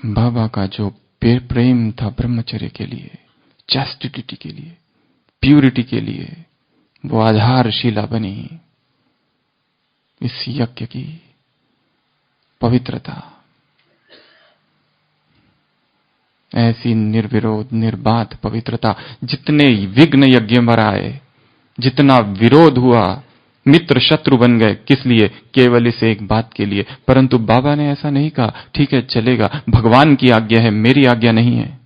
A: बाबा का जो प्रेम था ब्रह्मचर्य के लिए, चैस्टिटी के लिए, प्यूरिटी के लिए, वो आधारशिला बनी इस यज्ञ की। पवित्रता, ऐसी निर्विरोध निर्बाध पवित्रता। जितने विघ्न यज्ञ में आए, जितना विरोध हुआ, मित्र शत्रु बन गए, किस लिए? केवल इस एक बात के लिए। परंतु बाबा ने ऐसा नहीं कहा, ठीक है चलेगा, भगवान की आज्ञा है, मेरी आज्ञा नहीं है।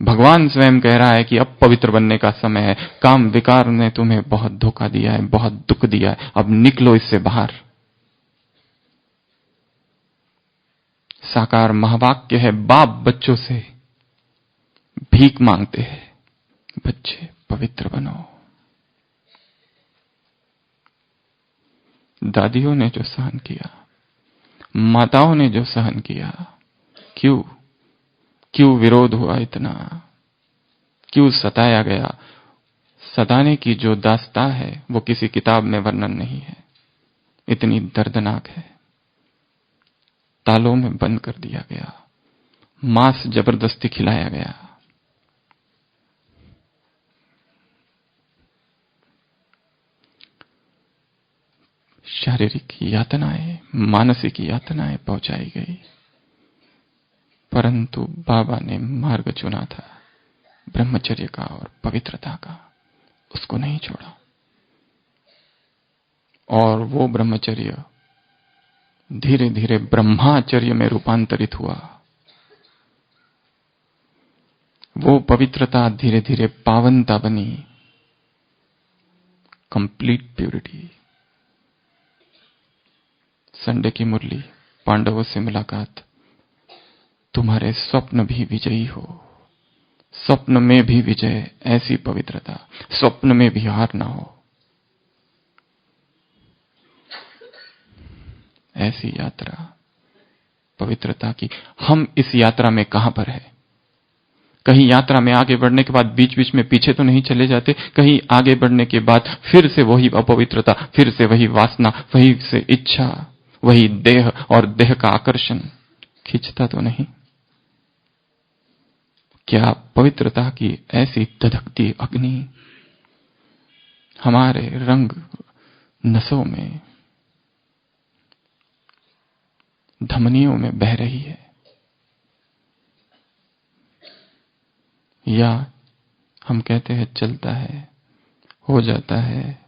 A: भगवान स्वयं कह रहा है कि अब पवित्र बनने का समय है। काम विकार ने तुम्हें बहुत धोखा दिया है, बहुत दुख दिया है, अब निकलो इससे बाहर। साकार महावाक्य है, बाप बच्चों से भीख मांगते हैं, बच्चे पवित्र बनो। दादियों ने जो सहन किया, माताओं ने जो सहन किया, क्यों विरोध हुआ इतना? क्यों सताया गया? सताने की जो दास्तां है वो किसी किताब में वर्णन नहीं है, इतनी दर्दनाक है। तालों में बंद कर दिया गया, मांस जबरदस्ती खिलाया गया। शारीरिक यातनाएं, मानसिक यातनाएं पहुंचाई गई, परंतु बाबा ने मार्ग चुना था ब्रह्मचर्य का और पवित्रता का, उसको नहीं छोड़ा। और वो ब्रह्मचर्य धीरे धीरे ब्रह्माचर्य में रूपांतरित हुआ। वो पवित्रता धीरे धीरे पावनता बनी, कंप्लीट प्यूरिटी। संडे की मुरली, पांडवों से मुलाकात, तुम्हारे स्वप्न भी विजयी हो, स्वप्न में भी विजय, ऐसी पवित्रता, स्वप्न में भी हार ना हो, ऐसी यात्रा पवित्रता की। हम इस यात्रा में कहां पर है? कहीं यात्रा में आगे बढ़ने के बाद बीच बीच में पीछे तो नहीं चले जाते? कहीं आगे बढ़ने के बाद फिर से वही अपवित्रता, फिर से वही वासना, वही से इच्छा, वही देह और देह का आकर्षण खींचता तो नहीं? क्या पवित्रता की ऐसी धधकती अग्नि हमारे रंग नसों में, धमनियों में बह रही है? या हम कहते हैं चलता है, हो जाता है,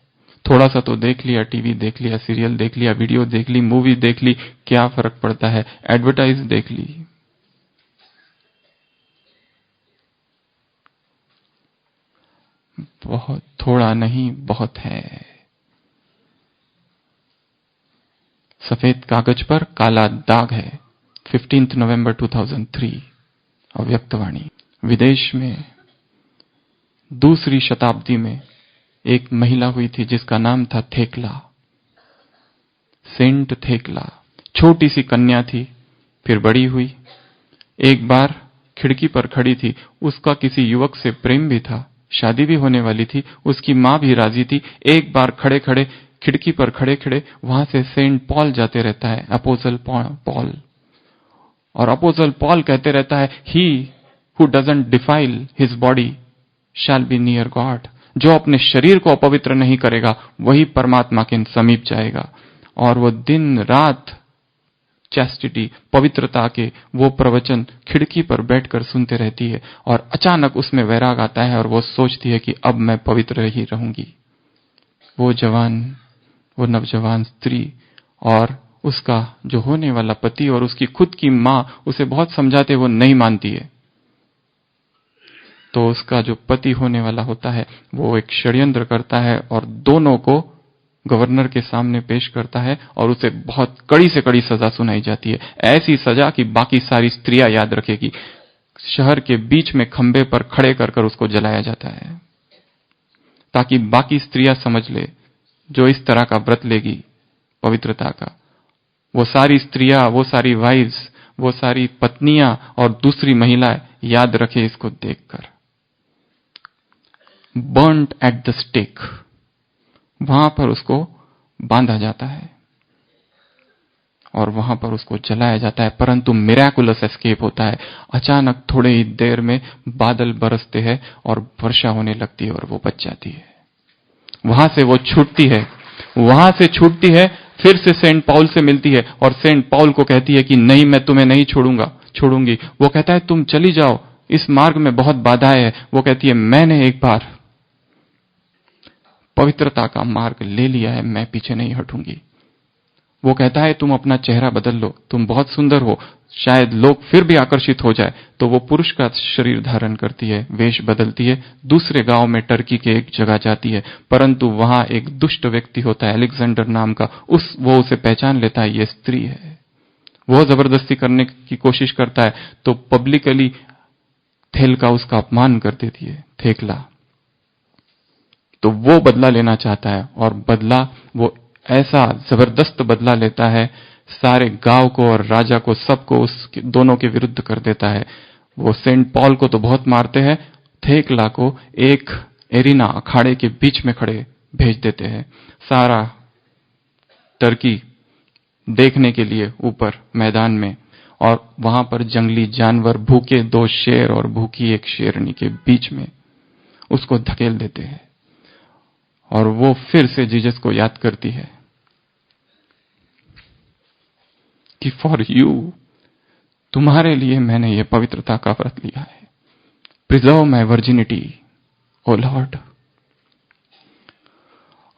A: थोड़ा सा तो देख लिया, टीवी देख लिया, सीरियल देख लिया, वीडियो देख ली, मूवी देख ली, क्या फर्क पड़ता है, एडवर्टाइज देख ली। बहुत थोड़ा नहीं, बहुत है। सफेद कागज पर काला दाग है। 15 नवंबर 2003, अव्यक्तवाणी। विदेश में दूसरी शताब्दी में एक महिला हुई थी जिसका नाम था थेकला, सेंट थेकला। छोटी सी कन्या थी, फिर बड़ी हुई। एक बार खिड़की पर खड़ी थी, उसका किसी युवक से प्रेम भी था, शादी भी होने वाली थी, उसकी मां भी राजी थी। एक बार खड़े खड़े खिड़की पर खड़े खड़े वहां से सेंट पॉल जाते रहता है, अपोस्टल पॉल, और अपोस्टल पॉल कहते रहता है, he who doesn't defile his body shall be near God. जो अपने शरीर को अपवित्र नहीं करेगा वही परमात्मा के समीप जाएगा। और वो दिन रात चैस्टिटी, पवित्रता के वो प्रवचन खिड़की पर बैठकर सुनते रहती है, और अचानक उसमें वैराग आता है और वो सोचती है कि अब मैं पवित्र ही रहूंगी। वो नवजवान स्त्री और उसका जो होने वाला पति और उसकी खुद की मां उसे बहुत समझाते, वो नहीं मानती है। तो उसका जो पति होने वाला होता है वो एक षड्यंत्र करता है और दोनों को गवर्नर के सामने पेश करता है, और उसे बहुत कड़ी से कड़ी सजा सुनाई जाती है। ऐसी सजा कि बाकी सारी स्त्रियां याद रखेगी। शहर के बीच में खंबे पर खड़े कर उसको जलाया जाता है, ताकि बाकी स्त्रियां समझ ले, जो इस तरह का व्रत लेगी पवित्रता का, वो सारी स्त्रियां, वो सारी वाइव्स, वो सारी पत्नियां और दूसरी महिलाएं याद रखे इसको देखकर। बर्न्ड एट द स्टेक, वहां पर उसको बांधा जाता है और वहां पर उसको जलाया जाता है। परंतु मिराकुलस एस्केप होता है। अचानक थोड़े ही देर में बादल बरसते हैं और वर्षा होने लगती है और वो बच जाती है। वहां से वो छूटती है, वहां से छूटती है, फिर से सेंट पॉल से मिलती है और सेंट पॉल को कहती है कि नहीं, मैं तुम्हें नहीं छोड़ूंगी। वो कहता है तुम चली जाओ, इस मार्ग में बहुत बाधाएं हैं। वो कहती है मैंने एक बार पवित्रता का मार्ग ले लिया है, मैं पीछे नहीं हटूंगी। वो कहता है तुम अपना चेहरा बदल लो, तुम बहुत सुंदर हो, शायद लोग फिर भी आकर्षित हो जाए। तो वो पुरुष का शरीर धारण करती है, वेश बदलती है, दूसरे गांव में टर्की के एक जगह जाती है। परंतु वहां एक दुष्ट व्यक्ति होता है, अलेक्जेंडर नाम का, वो उसे पहचान लेता है, ये स्त्री है। वो जबरदस्ती करने की कोशिश करता है तो पब्लिकली थेलका उसका अपमान कर देती है, थेकला। तो वो बदला लेना चाहता है और बदला वो ऐसा जबरदस्त बदला लेता है, सारे गांव को और राजा को, सबको उस दोनों के विरुद्ध कर देता है। वो सेंट पॉल को तो बहुत मारते हैं, थेकला को एक एरिना, अखाड़े के बीच में खड़े भेज देते हैं। सारा टर्की देखने के लिए ऊपर मैदान में, और वहां पर जंगली जानवर, भूखे 2 शेर और भूखी एक शेरनी के बीच में उसको धकेल देते हैं। और वो फिर से जीसस को याद करती है कि फॉर यू, तुम्हारे लिए मैंने ये पवित्रता का व्रत लिया है। प्रिजर्व माई वर्जिनिटी ओ लॉर्ड।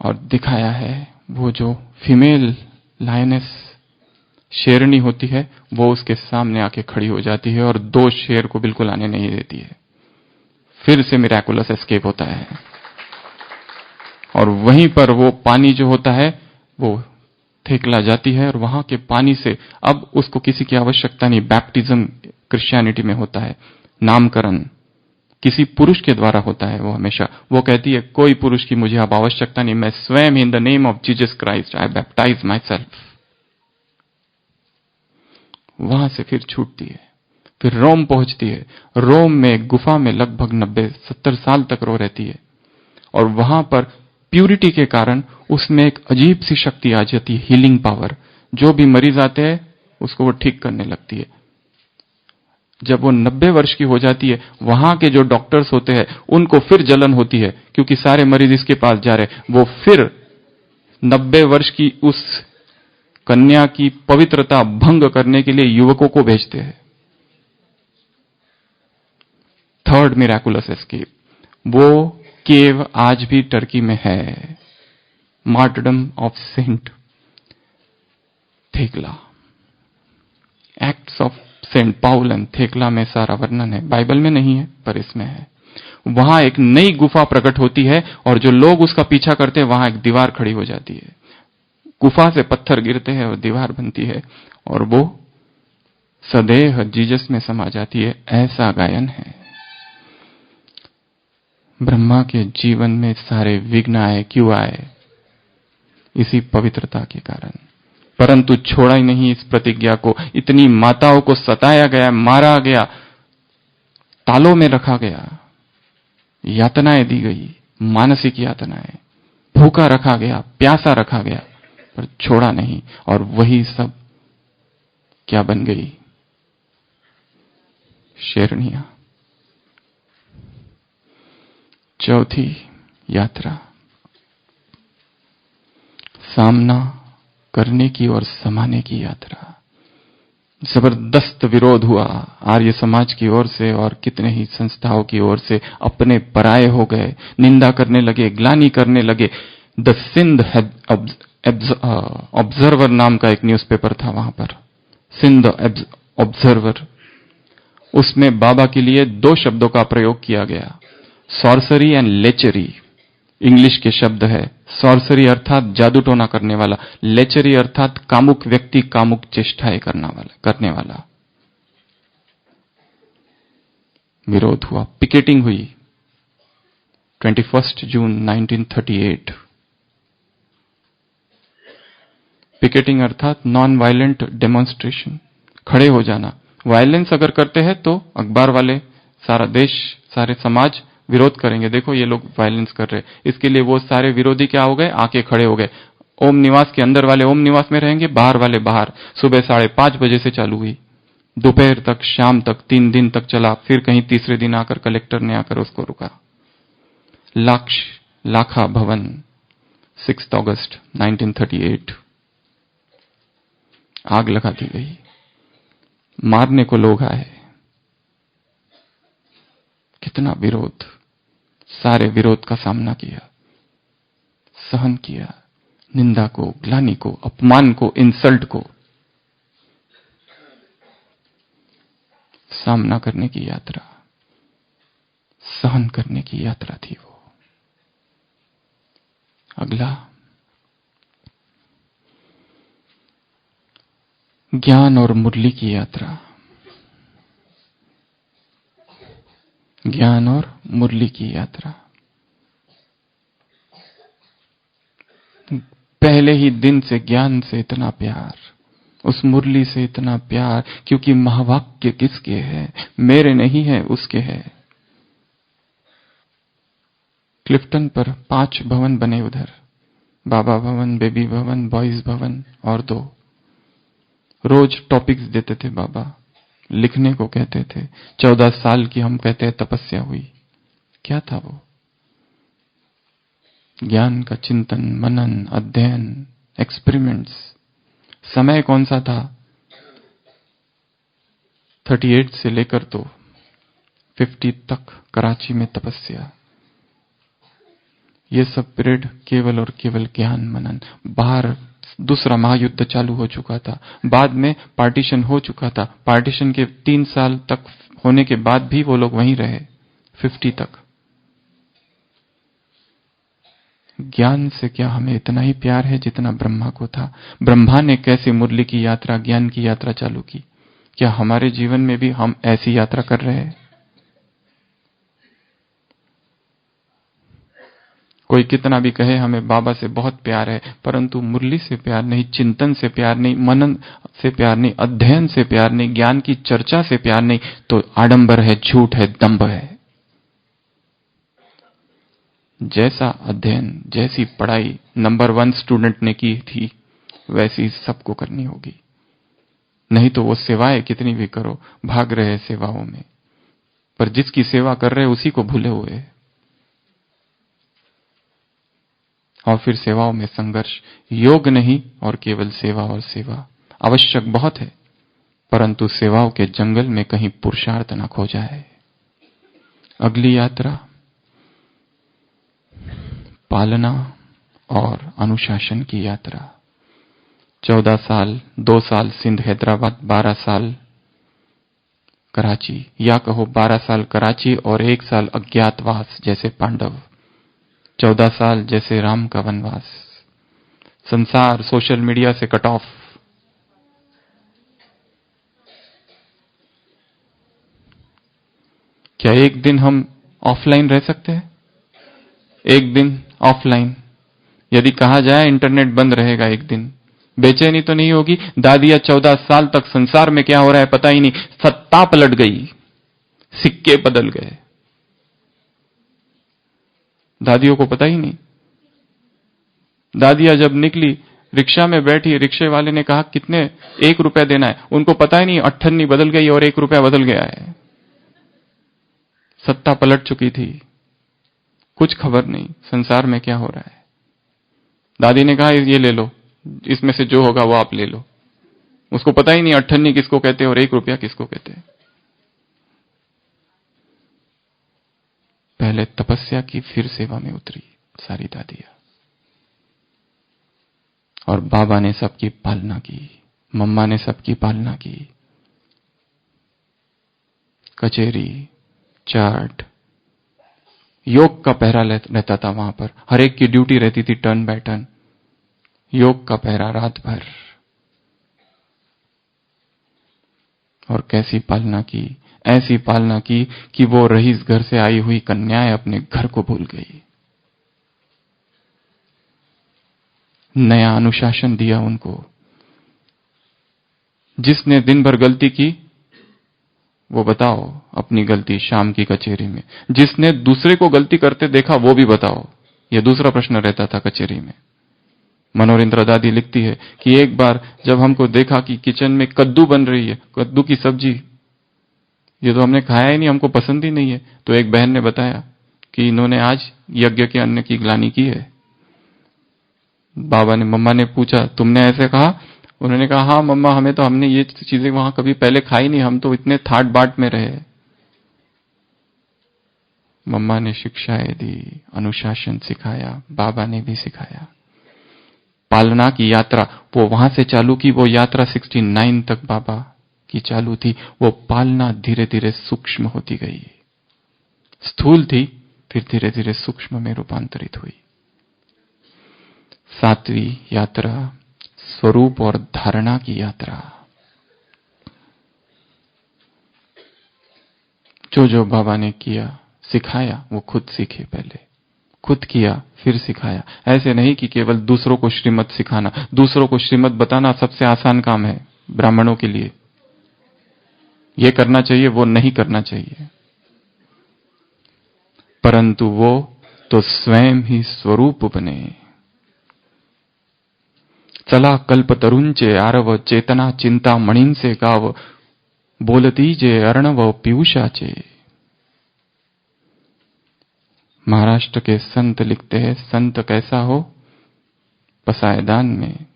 A: और दिखाया है वो जो फीमेल लायनेस शेरनी होती है, वो उसके सामने आके खड़ी हो जाती है और 2 शेर को बिल्कुल आने नहीं देती है। फिर से मिराकुलस एस्केप होता है। और वहीं पर वो पानी जो होता है वो थेकला जाती है, और वहां के पानी से अब उसको किसी की आवश्यकता नहीं। बैप्टिज्म क्रिश्चियनिटी में होता है, नामकरण किसी पुरुष के द्वारा होता है। वो हमेशा वो कहती है, कोई पुरुष की मुझे अब आवश्यकता नहीं, मैं स्वयं in the name of Jesus Christ I baptise my self. वहां से फिर छूटती है, फिर रोम पहुंचती है। रोम में गुफा में लगभग 90-70 साल तक रो रहती है, और वहां पर प्यूरिटी के कारण उसमें एक अजीब सी शक्ति आ जाती है, हीलिंग पावर। जो भी मरीज आते हैं उसको वो ठीक करने लगती है। जब वो 90 वर्ष की हो जाती है, वहां के जो डॉक्टर्स होते हैं उनको फिर जलन होती है, क्योंकि सारे मरीज इसके पास जा रहे। वो फिर 90 वर्ष की उस कन्या की पवित्रता भंग करने के लिए युवकों को भेजते हैं। थर्ड मिराकुलस एस्केप, वो केव आज भी टर्की में है, martyrdom of Saint Thecla. Acts of Saint Paul and Thecla में सारा वर्णन है, बाइबल में नहीं है पर इसमें है। वहां एक नई गुफा प्रकट होती है, और जो लोग उसका पीछा करते हैं वहां एक दीवार खड़ी हो जाती है। गुफा से पत्थर गिरते हैं और दीवार बनती है, और वो सदैव जीसस में समा जाती है। ऐसा गायन है। ब्रह्मा के जीवन में सारे विघ्न आए, क्यों आए? इसी पवित्रता के कारण। परंतु छोड़ा ही नहीं इस प्रतिज्ञा को। इतनी माताओं को सताया गया, मारा गया, तालों में रखा गया, यातनाएं दी गई, मानसिक यातनाएं, भूखा रखा गया, प्यासा रखा गया, पर छोड़ा नहीं। और वही सब क्या बन गई? शेरनियां। चौथी यात्रा, सामना करने की और समाने की यात्रा। जबरदस्त विरोध हुआ आर्य समाज की ओर से, और कितने ही संस्थाओं की ओर से। अपने पराये हो गए, निंदा करने लगे, ग्लानि करने लगे। द सिंध ऑब्जर्वर नाम का एक न्यूज़पेपर था वहां पर, सिंध ऑब्जर्वर। उसमें बाबा के लिए 2 शब्दों का प्रयोग किया गया, सॉर्सरी एंड लेचरी। इंग्लिश के शब्द है। सॉर्सरी अर्थात जादू टोना करने वाला, लेचरी अर्थात कामुक व्यक्ति, कामुक चेष्टाएं करने वाला। विरोध हुआ, पिकेटिंग हुई 21 जून 1938। पिकेटिंग अर्थात नॉन वायलेंट डेमोन्स्ट्रेशन, खड़े हो जाना। वायलेंस अगर करते हैं तो अखबार वाले, सारा देश, सारे समाज विरोध करेंगे, देखो ये लोग वायलेंस कर रहे। इसके लिए वो सारे विरोधी क्या हो गए? आके खड़े हो गए। ओम निवास के अंदर वाले ओम निवास में रहेंगे, बाहर वाले बाहर। सुबह 5:30 बजे से चालू हुई, दोपहर तक, शाम तक, 3 दिन तक चला। फिर कहीं तीसरे दिन आकर कलेक्टर ने आकर उसको रुका। लाखा भवन, 6 अगस्त 1938, आग लगा दी गई। मारने को लोग आए। कितना विरोध, सारे विरोध का सामना किया, सहन किया, निंदा को, ग्लानि को, अपमान को, इंसल्ट को सामना करने की यात्रा, सहन करने की यात्रा थी वो। अगला, ज्ञान और मुरली की यात्रा। ज्ञान और मुरली की यात्रा। पहले ही दिन से ज्ञान से इतना प्यार, उस मुरली से इतना प्यार, क्योंकि महावाक्य किसके है? मेरे नहीं है, उसके है। क्लिफ्टन पर 5 भवन बने उधर, बाबा भवन, बेबी भवन, बॉयज भवन और 2। रोज टॉपिक्स देते थे बाबा, लिखने को कहते थे। 14 साल की हम कहते हैं तपस्या हुई। क्या था वो? ज्ञान का चिंतन, मनन, अध्ययन, एक्सपेरिमेंट्स। समय कौन सा था? 38 से लेकर तो 50 तक कराची में तपस्या। ये सब पीरियड केवल और केवल ज्ञान मनन। बाहर दूसरा महायुद्ध चालू हो चुका था, बाद में पार्टीशन हो चुका था। पार्टीशन के 3 साल तक होने के बाद भी वो लोग वहीं रहे, 50 तक। ज्ञान से क्या हमें इतना ही प्यार है जितना ब्रह्मा को था? ब्रह्मा ने कैसे मुरली की यात्रा, ज्ञान की यात्रा चालू की? क्या हमारे जीवन में भी हम ऐसी यात्रा कर रहे हैं? कोई कितना भी कहे हमें बाबा से बहुत प्यार है, परंतु मुरली से प्यार नहीं, चिंतन से प्यार नहीं, मनन से प्यार नहीं, अध्ययन से प्यार नहीं, ज्ञान की चर्चा से प्यार नहीं, तो आडंबर है, झूठ है, दंभ है। जैसा अध्ययन, जैसी पढ़ाई नंबर 1 स्टूडेंट ने की थी, वैसी सबको करनी होगी। नहीं तो वो सेवाएं कितनी भी करो, भाग रहे सेवाओं में, पर जिसकी सेवा कर रहे उसी को भूले हुए। और फिर सेवाओं में संघर्ष। योग नहीं और केवल सेवा, और सेवा आवश्यक बहुत है, परंतु सेवाओं के जंगल में कहीं पुरुषार्थ न खो जाए। अगली यात्रा पालना और अनुशासन की यात्रा। 14 साल, 2 साल सिंध हैदराबाद, 12 साल कराची, या कहो 12 साल कराची और 1 साल अज्ञातवास जैसे पांडव, 14 साल जैसे राम का वनवास। संसार, सोशल मीडिया से कट ऑफ। क्या एक दिन हम ऑफलाइन रह सकते हैं? एक दिन ऑफलाइन? यदि कहा जाए इंटरनेट बंद रहेगा एक दिन, बेचैनी तो नहीं होगी? दादियां 14 साल तक संसार में क्या हो रहा है पता ही नहीं, सत्ता पलट गई, सिक्के बदल गए, दादियों को पता ही नहीं। दादियां जब निकली, रिक्शा में बैठी, रिक्शे वाले ने कहा कितने, 1 रुपया देना है, उनको पता ही नहीं, अट्ठन्नी बदल गई और 1 रुपया बदल गया है। सत्ता पलट चुकी थी, कुछ खबर नहीं संसार में क्या हो रहा है। दादी ने कहा ये ले लो, इसमें से जो होगा वो आप ले लो। उसको पता ही नहीं अट्ठन्नी किसको कहते और 1 रुपया किसको कहते। पहले तपस्या की, फिर सेवा में उतरी सारी दादियां, और बाबा ने सबकी पालना की, मम्मा ने सबकी पालना की। कचेरी, चार्ट, योग का पहरा रहता था वहां पर, हर एक की ड्यूटी रहती थी टर्न बाय टर्न। योग का पहरा रात भर। और कैसी पालना की, ऐसी पालना की कि वो रईस घर से आई हुई कन्याएं अपने घर को भूल गई। नया अनुशासन दिया उनको। जिसने दिन भर गलती की वो बताओ अपनी गलती शाम की कचेरी में। जिसने दूसरे को गलती करते देखा वो भी बताओ, यह दूसरा प्रश्न रहता था कचेरी में। मनोरेंद्र दादी लिखती है कि एक बार जब हमको देखा कि किचन में कद्दू बन रही है, कद्दू की सब्जी, ये तो हमने खाया ही नहीं, हमको पसंद ही नहीं है, तो एक बहन ने बताया कि इन्होंने आज यज्ञ के अन्न की ग्लानि की है। बाबा ने, मम्मा ने पूछा तुमने ऐसे कहा? उन्होंने कहा हाँ मम्मा, हमने ये चीजें वहां कभी पहले खाई नहीं, हम तो इतने थाट बाट में रहे। मम्मा ने शिक्षाएं दी, अनुशासन सिखाया, बाबा ने भी सिखाया। पालना की यात्रा वो वहां से चालू की, वो यात्रा 69 तक बाबा की चालू थी। वो पालना धीरे धीरे सूक्ष्म होती गई, स्थूल थी, फिर धीरे धीरे सूक्ष्म में रूपांतरित हुई। 7वीं यात्रा स्वरूप और धारणा की यात्रा। जो जो बाबा ने किया, सिखाया, वो खुद सीखे। पहले खुद किया, फिर सिखाया। ऐसे नहीं कि केवल दूसरों को श्रीमत सिखाना, दूसरों को श्रीमत बताना सबसे आसान काम है ब्राह्मणों के लिए। ये करना चाहिए, वो नहीं करना चाहिए, परंतु वो तो स्वयं ही स्वरूप बने। चला कल्पतरुंचे आरव चेतना चिंता मणींचे गाव बोलती जे अर्णव पीयूषाचे। महाराष्ट्र के संत लिखते हैं, संत कैसा हो? पसायदान में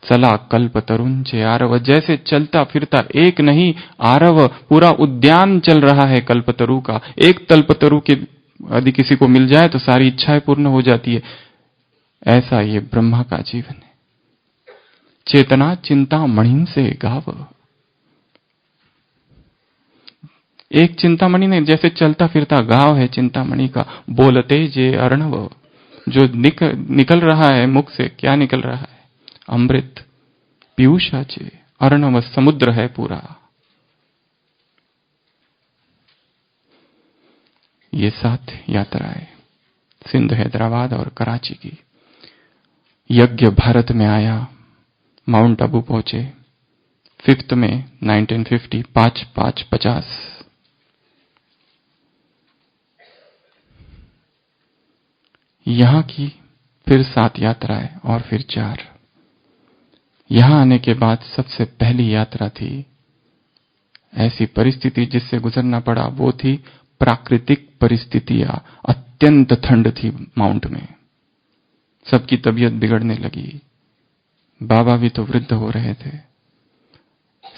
A: चला कल्प तरुंचे आरव, जैसे चलता फिरता एक नहीं आरव, पूरा उद्यान चल रहा है कल्पतरु का। एक कल्पतरु की यदि किसी को मिल जाए तो सारी इच्छाएं पूर्ण हो जाती है। ऐसा ये ब्रह्मा का जीवन है। चेतना चिंता मणि से गाव, एक चिंतामणि ने जैसे चलता फिरता गांव है चिंतामणि का। बोलते जे अर्णव, जो निकल रहा है मुख से, क्या निकल रहा है? अमृत। पीयूषाचे, अर्णव समुद्र है पूरा। ये 7 यात्राएं सिंध, हैदराबाद और कराची की। यज्ञ भारत में आया, माउंट आबू पहुंचे 5 में 1950, 5/5/50। यहां की फिर 7 यात्राएं और फिर 4। यहां आने के बाद सबसे पहली यात्रा थी, ऐसी परिस्थिति जिससे गुजरना पड़ा, वो थी प्राकृतिक परिस्थितियां। अत्यंत ठंड थी माउंट में, सबकी तबीयत बिगड़ने लगी। बाबा भी तो वृद्ध हो रहे थे।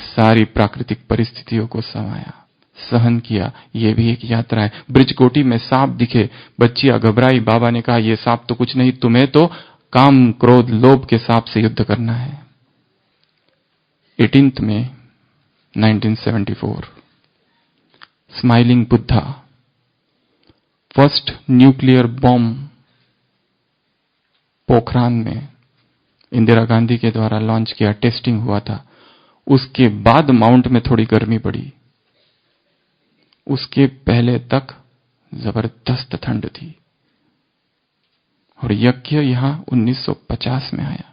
A: सारी प्राकृतिक परिस्थितियों को समाया, सहन किया। ये भी एक यात्रा है। ब्रिजकोटी में सांप दिखे, बच्चियां घबराई। बाबा ने कहा, यह सांप तो कुछ नहीं, तुम्हें तो काम क्रोध लोभ के सांप से युद्ध करना है। 18 में 1974, smiling Buddha, first nuclear bomb Pokhran में इंदिरा गांधी के द्वारा लॉन्च किया, टेस्टिंग हुआ था। उसके बाद माउंट में थोड़ी गर्मी पड़ी, उसके पहले तक जबरदस्त ठंड थी। और यज्ञ यहां 1950 में आया।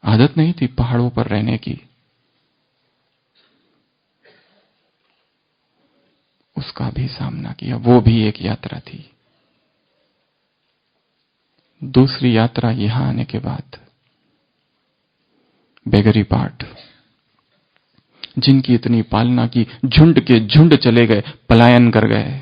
A: आदत नहीं थी पहाड़ों पर रहने की, उसका भी सामना किया। वो भी एक यात्रा थी। दूसरी यात्रा यहां आने के बाद बेगरी पाठ, जिनकी इतनी पालना की, झुंड के झुंड चले गए, पलायन कर गए।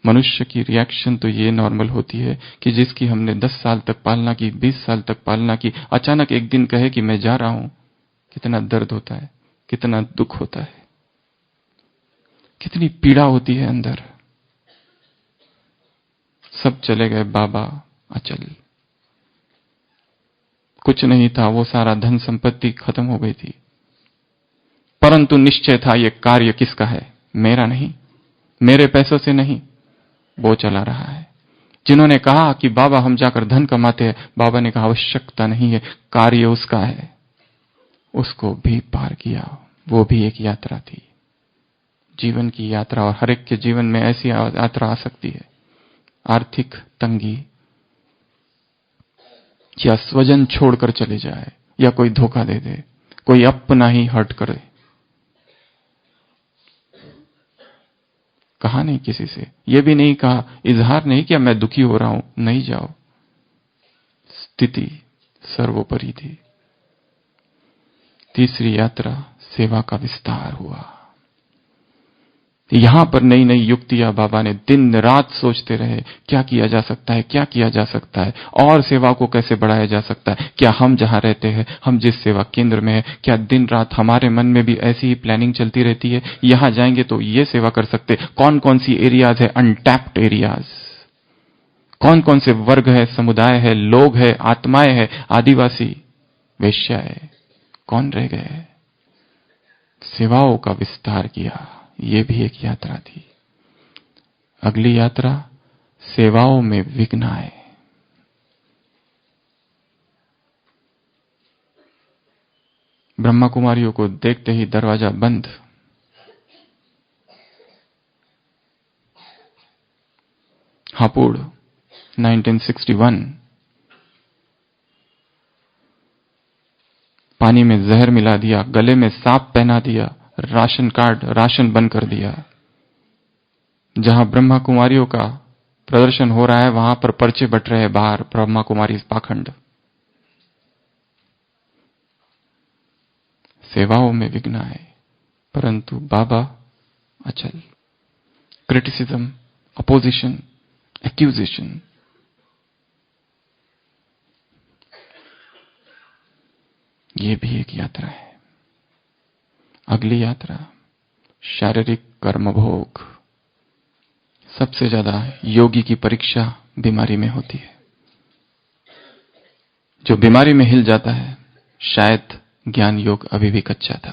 A: मनुष्य की रिएक्शन तो ये नॉर्मल होती है कि जिसकी हमने 10 साल तक पालना की, 20 साल तक पालना की, अचानक एक दिन कहे कि मैं जा रहा हूं, कितना दर्द होता है, कितना दुख होता है, कितनी पीड़ा होती है अंदर। सब चले गए, बाबा अचल। कुछ नहीं था, वो सारा धन संपत्ति खत्म हो गई थी, परंतु निश्चय था ये कार्य किसका है? मेरा नहीं, मेरे पैसों से नहीं, वो चला रहा है। जिन्होंने कहा कि बाबा हम जाकर धन कमाते हैं, बाबा ने कहा आवश्यकता नहीं है, कार्य उसका है। उसको भी पार किया। वो भी एक यात्रा थी, जीवन की यात्रा। और हर एक के जीवन में ऐसी यात्रा आ सकती है, आर्थिक तंगी, या स्वजन छोड़कर चले जाए, या कोई धोखा दे दे, कोई अपना ही हर्ट करे। कहा नहीं किसी से, यह भी नहीं कहा, इजहार नहीं किया मैं दुखी हो रहा हूं, नहीं जाओ। स्थिति सर्वोपरि थी। तीसरी यात्रा सेवा का विस्तार हुआ। यहां पर नई नई युक्तियां बाबा ने दिन रात सोचते रहे, क्या किया जा सकता है, क्या किया जा सकता है, और सेवा को कैसे बढ़ाया जा सकता है। क्या हम जहां रहते हैं, हम जिस सेवा केंद्र में है, क्या दिन रात हमारे मन में भी ऐसी ही प्लानिंग चलती रहती है? यहां जाएंगे तो ये सेवा कर सकते। कौन कौन सी एरियाज है अनटैप्ड एरियाज, कौन कौन से वर्ग है, समुदाय है, लोग है, आत्माएं है, आदिवासी, वेश्या है, कौन रह गए? सेवाओं का विस्तार किया। ये भी एक यात्रा थी। अगली यात्रा सेवाओं में विघ्न आए। ब्रह्मा कुमारियों को देखते ही दरवाजा बंद। हापुड़ 1961, पानी में जहर मिला दिया, गले में सांप पहना दिया, राशन कार्ड राशन बंद कर दिया। जहां ब्रह्मा कुमारियों का प्रदर्शन हो रहा है वहां पर पर्चे बट रहे हैं बाहर, ब्रह्मा कुमारी पाखंड। सेवाओं में विघ्न आए, परंतु बाबा अचल। क्रिटिसिज्म, अपोजिशन, एक्यूजेशन, ये भी एक यात्रा है। अगली यात्रा शारीरिक कर्मभोग। सबसे ज्यादा योगी की परीक्षा बीमारी में होती है। जो बीमारी में हिल जाता है, शायद ज्ञान योग अभी भी कच्चा था।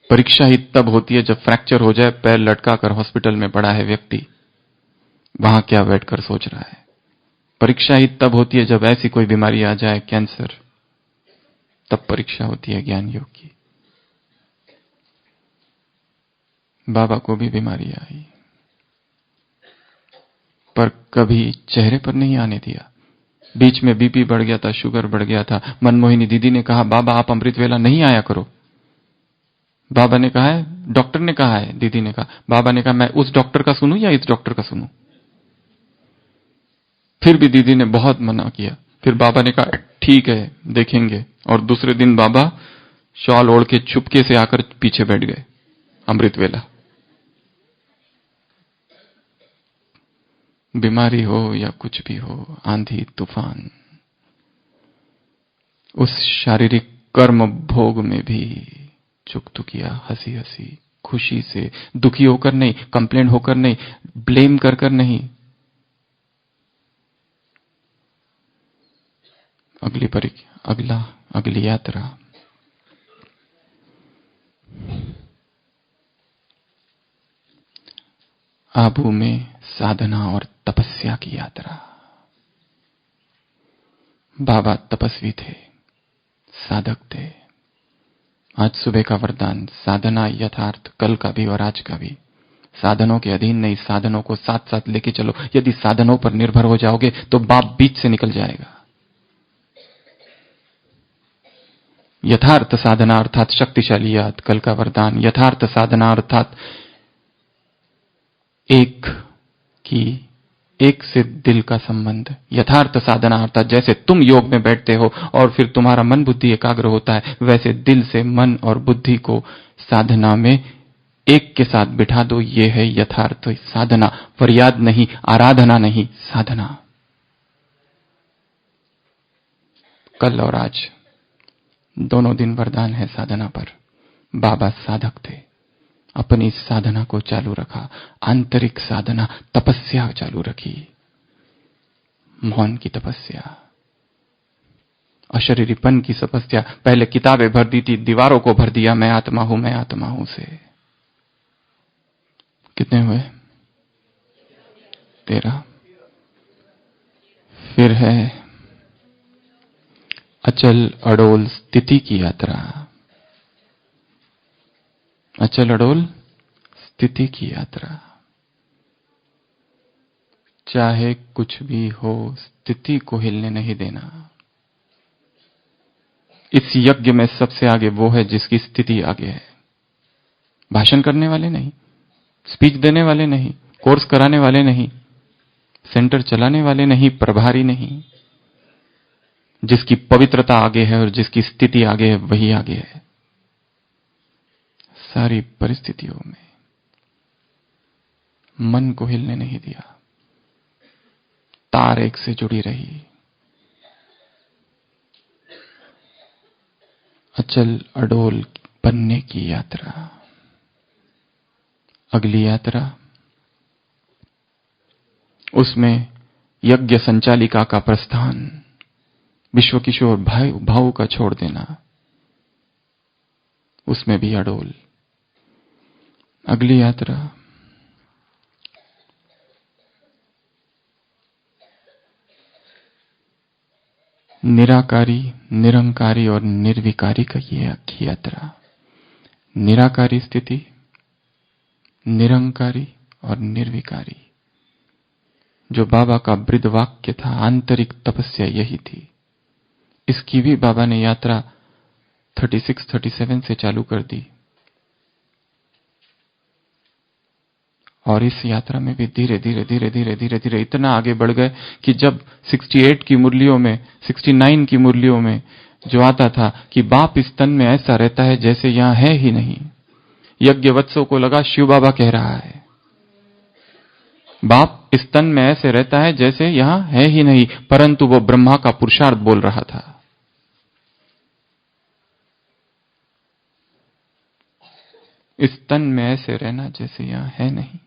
A: परीक्षा ही तब होती है जब फ्रैक्चर हो जाए, पैर लटका कर हॉस्पिटल में पड़ा है व्यक्ति, वहां क्या बैठकर सोच रहा है। परीक्षा ही तब होती है जब ऐसी कोई बीमारी आ जाए, कैंसर, तब परीक्षा होती है ज्ञान योग की। बाबा को भी बीमारी आई, पर कभी चेहरे पर नहीं आने दिया। बीच में बीपी बढ़ गया था, शुगर बढ़ गया था। मनमोहिनी दीदी ने कहा, बाबा आप अमृत वेला नहीं आया करो। बाबा ने कहा है, डॉक्टर ने कहा है। दीदी ने कहा, बाबा ने कहा मैं उस डॉक्टर का सुनूं या इस डॉक्टर का सुनूं। फिर भी दीदी ने बहुत मना किया। फिर बाबा ने कहा ठीक है देखेंगे, और दूसरे दिन बाबा शॉल ओढ़ के चुपके से आकर पीछे बैठ गए अमृत वेला। बीमारी हो या कुछ भी हो, आंधी तूफान, उस शारीरिक कर्म भोग में भी चुक तो किया, हंसी हंसी, खुशी से, दुखी होकर नहीं, कंप्लेन होकर नहीं, ब्लेम कर कर नहीं। अगली यात्रा आबू में साधना और तपस्या की यात्रा। बाबा तपस्वी थे, साधक थे। आज सुबह का वरदान, साधना यथार्थ, कल का भी और आज का भी। साधनों के अधीन नहीं, साधनों को साथ साथ लेके चलो। यदि साधनों पर निर्भर हो जाओगे तो बाप बीच से निकल जाएगा। यथार्थ साधना अर्थात शक्तिशाली याद, कल का वरदान। यथार्थ साधना अर्थात एक से दिल का संबंध। यथार्थ साधना अर्थात जैसे तुम योग में बैठते हो और फिर तुम्हारा मन बुद्धि एकाग्र होता है, वैसे दिल से मन और बुद्धि को साधना में एक के साथ बिठा दो। ये है यथार्थ साधना। फरियाद नहीं, आराधना नहीं, साधना। कल और आज दोनों दिन वरदान है साधना पर। बाबा साधक थे, अपनी साधना को चालू रखा, आंतरिक साधना, तपस्या चालू रखी। मौन की तपस्या, अशरीरीपन की तपस्या। पहले किताबें भर दी थी, दीवारों को भर दिया मैं आत्मा हूं, मैं आत्मा हूं से। कितने हुए? 13। फिर है अचल अडोल स्थिति की यात्रा। अचल अडोल स्थिति की यात्रा। चाहे कुछ भी हो, स्थिति को हिलने नहीं देना। इस यज्ञ में सबसे आगे वो है जिसकी स्थिति आगे है। भाषण करने वाले नहीं, स्पीच देने वाले नहीं, कोर्स कराने वाले नहीं, सेंटर चलाने वाले नहीं, प्रभारी नहीं। जिसकी पवित्रता आगे है और जिसकी स्थिति आगे है वही आगे है। सारी परिस्थितियों में मन को हिलने नहीं दिया, तार एक से जुड़ी रही। अचल अडोल बनने की यात्रा। अगली यात्रा, उसमें यज्ञ संचालिका का प्रस्थान, विश्व किशोर भाव का छोड़ देना, उसमें भी अडोल। अगली यात्रा, निराकारी, निरंकारी और निर्विकारी का ये यात्रा। निराकारी स्थिति, निरंकारी और निर्विकारी, जो बाबा का बृहद वाक्य था, आंतरिक तपस्या यही थी। इसकी भी बाबा ने यात्रा 36-37 से चालू कर दी। और इस यात्रा में भी धीरे धीरे धीरे धीरे धीरे धीरे इतना आगे बढ़ गए कि जब 68 की मुरलियों में, 69 की मुरलियों में जो आता था कि बाप इस तन में ऐसा रहता है जैसे यहां है ही नहीं, यज्ञवत्सों को लगा शिव बाबा कह रहा है, बाप इस तन में ऐसे रहता है जैसे यहां है ही नहीं, परंतु वो ब्रह्मा का पुरुषार्थ बोल रहा था। इस तन में ऐसे रहना जैसे यहां है नहीं।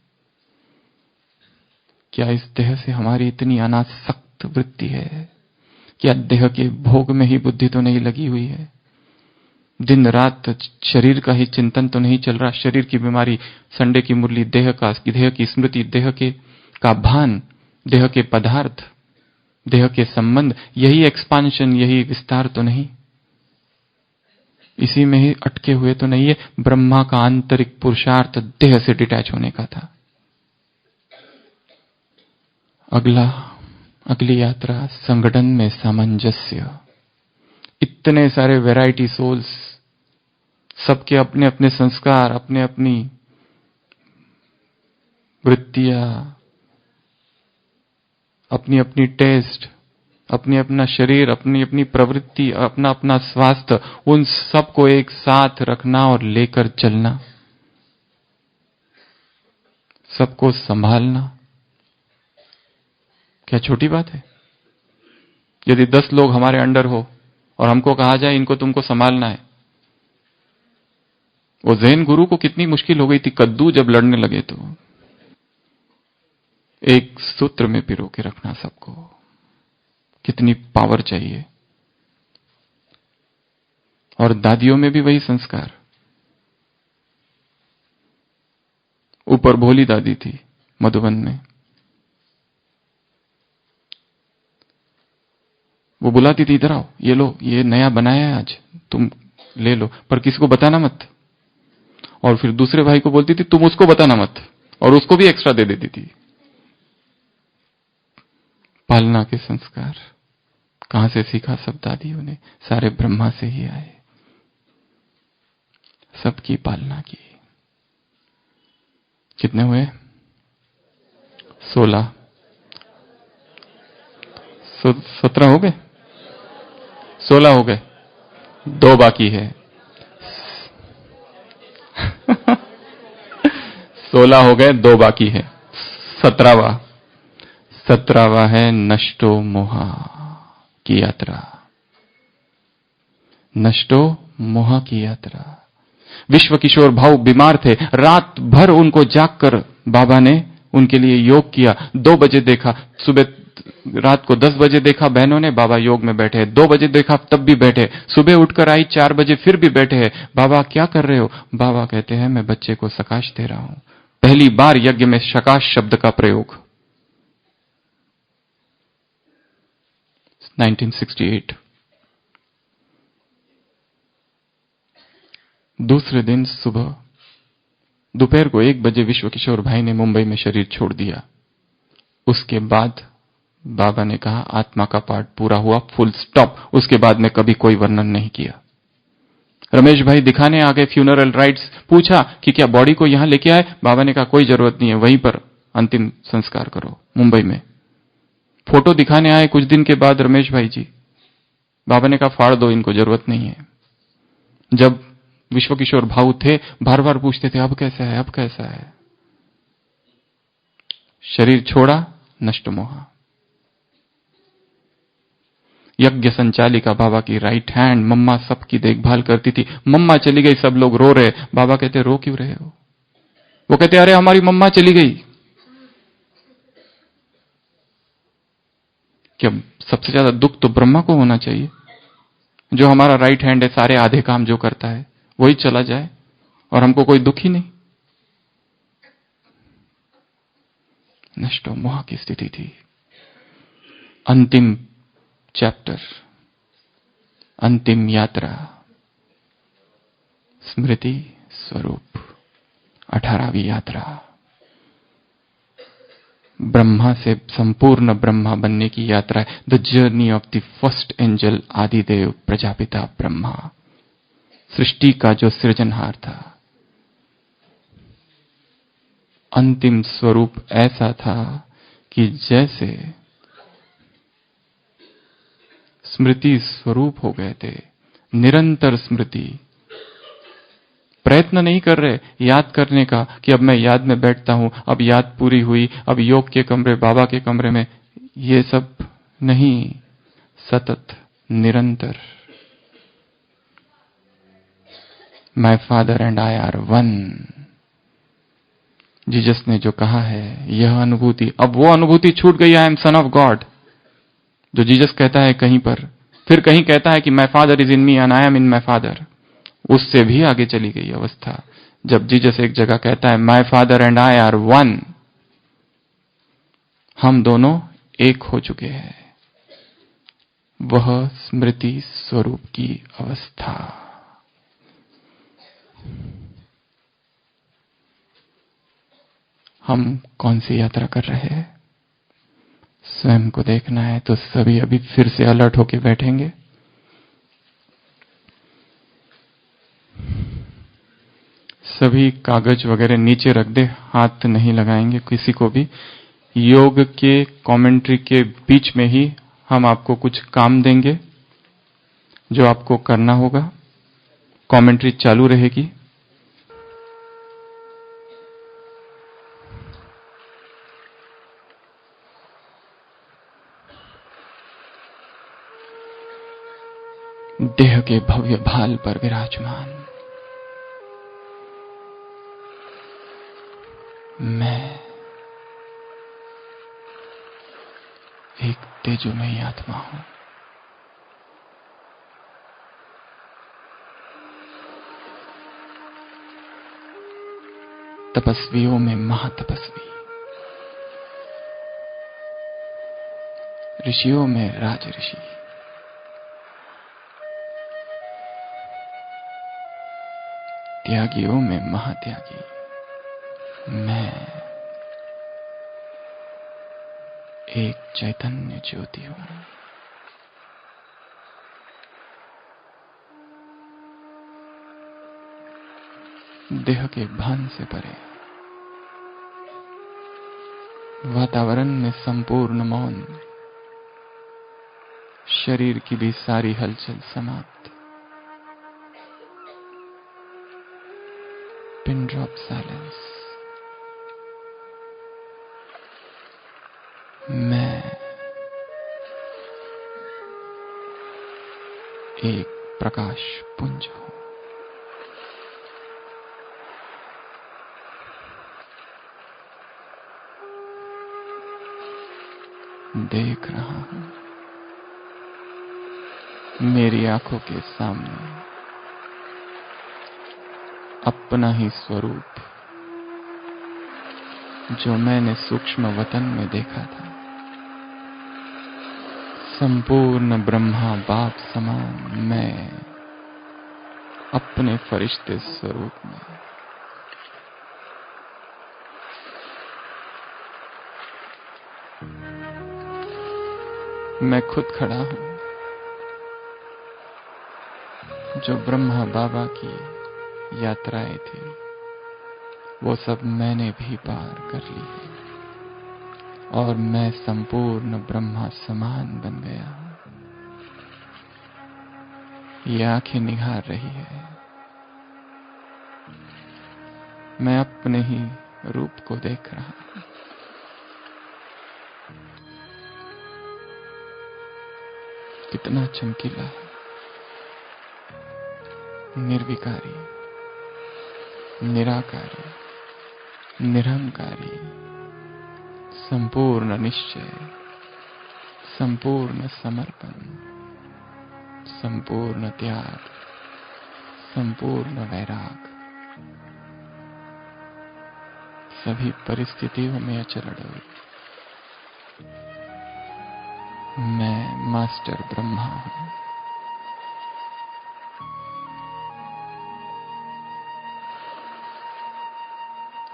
A: क्या इस देह से हमारी इतनी अनासक्त वृत्ति है? क्या देह के भोग में ही बुद्धि तो नहीं लगी हुई है? दिन रात शरीर का ही चिंतन तो नहीं चल रहा? शरीर की बीमारी, संडे की मुरली, देह की स्मृति, देह के का भान, देह के पदार्थ, देह के संबंध, यही एक्सपांशन, यही विस्तार तो नहीं? इसी में ही अटके हुए तो नहीं है? ब्रह्मा का आंतरिक पुरुषार्थ देह से डिटैच होने का था। अगली यात्रा, संगठन में सामंजस्य। इतने सारे वैरायटी सोल्स, सबके अपने अपने संस्कार, अपने अपनी वृत्तियां, अपनी अपनी टेस्ट, अपनी अपना शरीर, अपनी अपनी प्रवृत्ति, अपना अपना स्वास्थ्य, उन सबको एक साथ रखना और लेकर चलना, सबको संभालना, क्या छोटी बात है? यदि 10 लोग हमारे अंडर हो और हमको कहा जाए इनको तुमको संभालना है, वो जैन गुरु को कितनी मुश्किल हो गई थी कद्दू जब लड़ने लगे, तो एक सूत्र में पिरो के रखना सबको, कितनी पावर चाहिए। और दादियों में भी वही संस्कार। ऊपर भोली दादी थी मधुबन में, वो बुलाती थी, इधर आओ, ये लो, ये नया बनाया है आज, तुम ले लो, पर किसी को बताना मत। और फिर दूसरे भाई को बोलती थी तुम उसको बताना मत, और उसको भी एक्स्ट्रा दे देती थी। पालना के संस्कार कहां से सीखा? सब दादियों ने, सारे ब्रह्मा से ही आए, सबकी पालना की। कितने हुए? 16, 17 हो गए, 16 हो गए, 2 बाकी है। 16 हो गए, 2 बाकी है। 17वां है नष्टो मोहा की यात्रा। नष्टो मोहा की यात्रा। विश्व किशोर भाऊ बीमार थे, रात भर उनको जागकर बाबा ने उनके लिए योग किया। 2 बजे देखा, सुबह रात को 10 बजे देखा बहनों ने, बाबा योग में बैठे। 2 बजे देखा तब भी बैठे। सुबह उठकर आई 4 बजे, फिर भी बैठे हैं। बाबा क्या कर रहे हो? बाबा कहते हैं मैं बच्चे को सकाश दे रहा हूं। पहली बार यज्ञ में सकाश शब्द का प्रयोग 1968। दूसरे दिन सुबह, दोपहर को 1 बजे विश्व किशोर भाई ने मुंबई में शरीर छोड़ दिया। उसके बाद बाबा ने कहा आत्मा का पाठ पूरा हुआ, फुल स्टॉप। उसके बाद में कभी कोई वर्णन नहीं किया। रमेश भाई दिखाने आ गए फ्यूनरल राइट्स, पूछा कि क्या बॉडी को यहां लेके आए? बाबा ने कहा कोई जरूरत नहीं है, वहीं पर अंतिम संस्कार करो मुंबई में। फोटो दिखाने आए कुछ दिन के बाद रमेश भाई जी, बाबा ने कहा फाड़ दो, इनको जरूरत नहीं है। जब विश्व किशोर भाऊ थे, बार बार पूछते थे अब कैसा है, अब कैसा है। शरीर छोड़ा, नष्ट मोहा। यज्ञ संचालिका बाबा की राइट हैंड, मम्मा सबकी देखभाल करती थी। मम्मा चली गई, सब लोग रो रहे। बाबा कहते रो क्यों रहे हो? वो कहते अरे हमारी मम्मा चली गई। क्या सबसे ज्यादा दुख तो ब्रह्मा को होना चाहिए? जो हमारा राइट हैंड है, सारे आधे काम जो करता है वही चला जाए और हमको कोई दुख ही नहीं। नष्टो मोह की स्थिति थी। अंतिम चैप्टर, अंतिम यात्रा, स्मृति स्वरूप, 18वीं यात्रा। ब्रह्मा से संपूर्ण ब्रह्मा बनने की यात्रा है। The journey of the first angel Adidev Prajapita Brahma, सृष्टि का जो सृजनहार था। अंतिम स्वरूप ऐसा था कि जैसे स्मृति स्वरूप हो गए थे, निरंतर स्मृति। प्रयत्न नहीं कर रहे याद करने का कि अब मैं याद में बैठता हूं, अब याद पूरी हुई, अब योग के कमरे, बाबा के कमरे में, ये सब नहीं। सतत, निरंतर। My father and I R one. Jesus ने जो कहा है, यह अनुभूति, अब वो अनुभूति छूट गई, I am son of God, जो जीसस कहता है कहीं पर। फिर कहीं कहता है कि my father is in me and I am in my father. उससे भी आगे चली गई अवस्था, जब जीसस एक जगह कहता है my father and I R one. हम दोनों एक हो चुके हैं। वह स्मृति स्वरूप की अवस्था। हम कौन सी यात्रा कर रहे हैं, स्वयं को देखना है। तो सभी अभी फिर से अलर्ट होके बैठेंगे। सभी कागज वगैरह नीचे रख दे, हाथ नहीं लगाएंगे किसी को भी। योग के कमेंट्री के बीच में ही हम आपको कुछ काम देंगे जो आपको करना होगा। कमेंट्री चालू रहेगी। देह के भव्य भाल पर विराजमान मैं एक तेजोमयी आत्मा हूं। तपस्वियों में महातपस्वी, ऋषियों में राज ऋषि, त्यागियों में महात्यागी मैं एक चैतन्य ज्योति हूं। देह के भान से परे वातावरण में संपूर्ण मौन, शरीर की भी सारी हलचल समाप्त। Pin drop silence. मैं एक प्रकाश पुंज हूं। देख रहा हूं मेरी आंखों के सामने अपना ही स्वरूप, जो मैंने सूक्ष्म वतन में देखा था। संपूर्ण ब्रह्मा बाप समान मैं अपने फरिश्ते स्वरूप में। मैं खुद खड़ा हूं। जो ब्रह्मा बाबा की यात्राएं थी, वो सब मैंने भी पार कर ली है और मैं संपूर्ण ब्रह्मा समान बन गया हूं। ये आंखें निहार रही है। मैं अपने ही रूप को देख रहा हूं। कितना चमकीला है, निर्विकारी, निराकारी, निरहंकारी, संपूर्ण निश्चय, संपूर्ण समर्पण, संपूर्ण त्याग, संपूर्ण वैराग, सभी परिस्थितियों में अचल अड़ोल। मैं मास्टर ब्रह्मा हूं।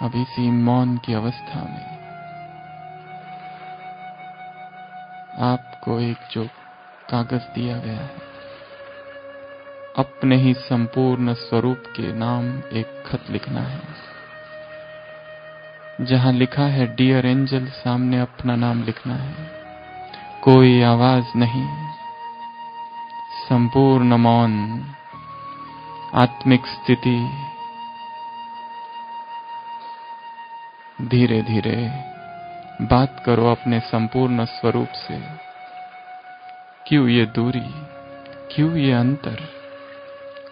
A: अब इसी मौन की अवस्था में आपको एक जो कागज दिया गया है, अपने ही संपूर्ण स्वरूप के नाम एक खत लिखना है। जहां लिखा है डियर एंजल, सामने अपना नाम लिखना है। कोई आवाज नहीं, संपूर्ण मौन, आत्मिक स्थिति। धीरे धीरे बात करो अपने संपूर्ण स्वरूप से। क्यों ये दूरी, क्यों ये अंतर,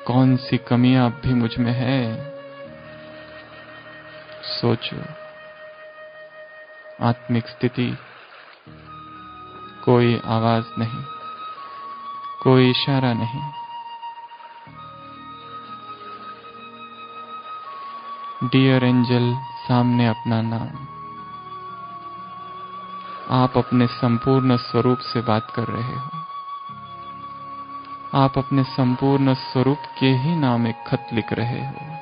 A: कौन सी कमियां अब भी मुझ में है? सोचो। आत्मिक स्थिति, कोई आवाज नहीं, कोई इशारा नहीं। डियर एंजल, सामने अपना नाम। आप अपने संपूर्ण स्वरूप से बात कर रहे हो। आप अपने संपूर्ण स्वरूप के ही नाम एक खत लिख रहे हो।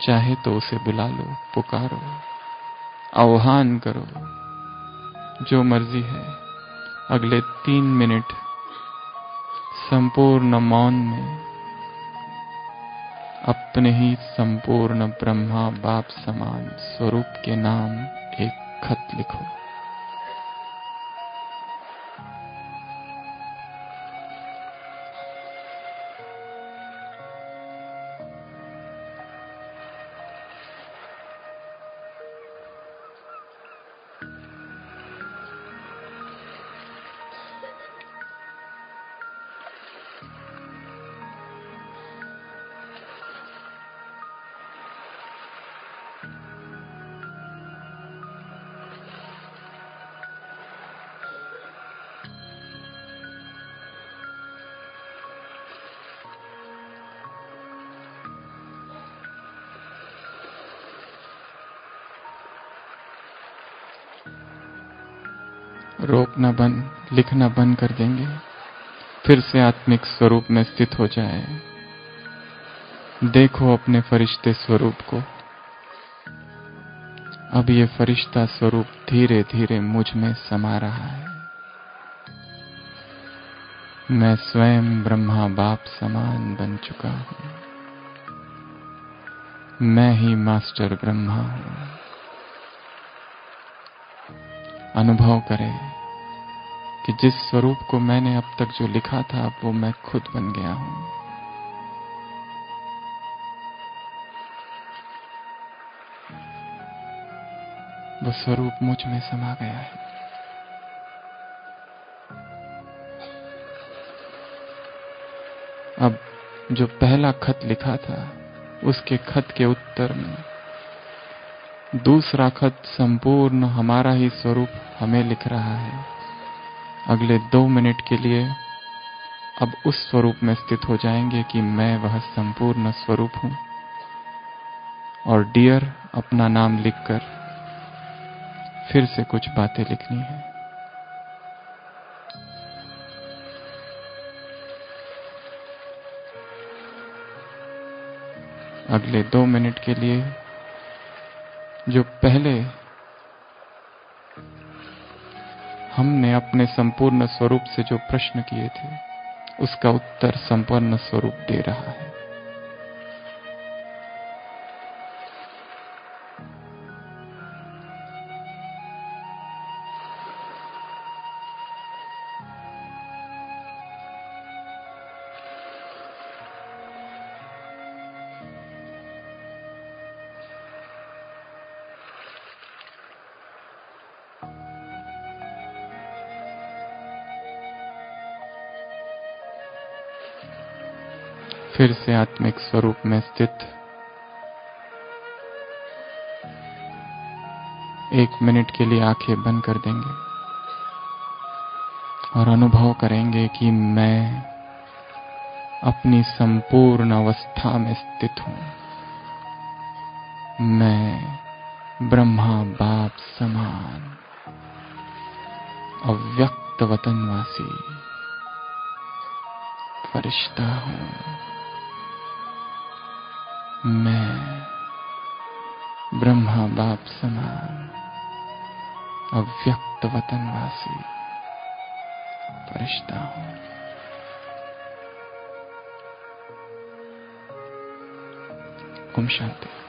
A: चाहे तो उसे बुला लो, पुकारो, आह्वान करो, जो मर्जी है। अगले 3 मिनट संपूर्ण मौन में अपने ही संपूर्ण ब्रह्मा बाप समान स्वरूप के नाम एक खत लिखो। रोकना बंद, लिखना बंद कर देंगे। फिर से आत्मिक स्वरूप में स्थित हो जाए। देखो अपने फरिश्ते स्वरूप को। अब ये फरिश्ता स्वरूप धीरे धीरे मुझ में समा रहा है। मैं स्वयं ब्रह्मा बाप समान बन चुका हूं। मैं ही मास्टर ब्रह्मा हूं। अनुभव करें कि जिस स्वरूप को मैंने अब तक जो लिखा था, अब वो मैं खुद बन गया हूं। वो स्वरूप मुझ में समा गया है। अब जो पहला खत लिखा था, उसके खत के उत्तर में दूसरा खत संपूर्ण हमारा ही स्वरूप हमें लिख रहा है। अगले 2 मिनट के लिए अब उस स्वरूप में स्थित हो जाएंगे कि मैं वह संपूर्ण स्वरूप हूं। और डियर अपना नाम लिखकर फिर से कुछ बातें लिखनी है। अगले 2 मिनट के लिए जो पहले हमने अपने संपूर्ण स्वरूप से जो प्रश्न किए थे, उसका उत्तर संपूर्ण स्वरूप दे रहा है। फिर से आत्मिक स्वरूप में स्थित 1 मिनट के लिए आंखें बंद कर देंगे और अनुभव करेंगे कि मैं अपनी संपूर्ण अवस्था में स्थित हूं। मैं ब्रह्मा बाप समान अव्यक्त वतनवासी फरिश्ता हूं। मैं ब्रह्मा बाप समान अव्यक्त वतनवासी फरिश्ता हूं। ओम शांति।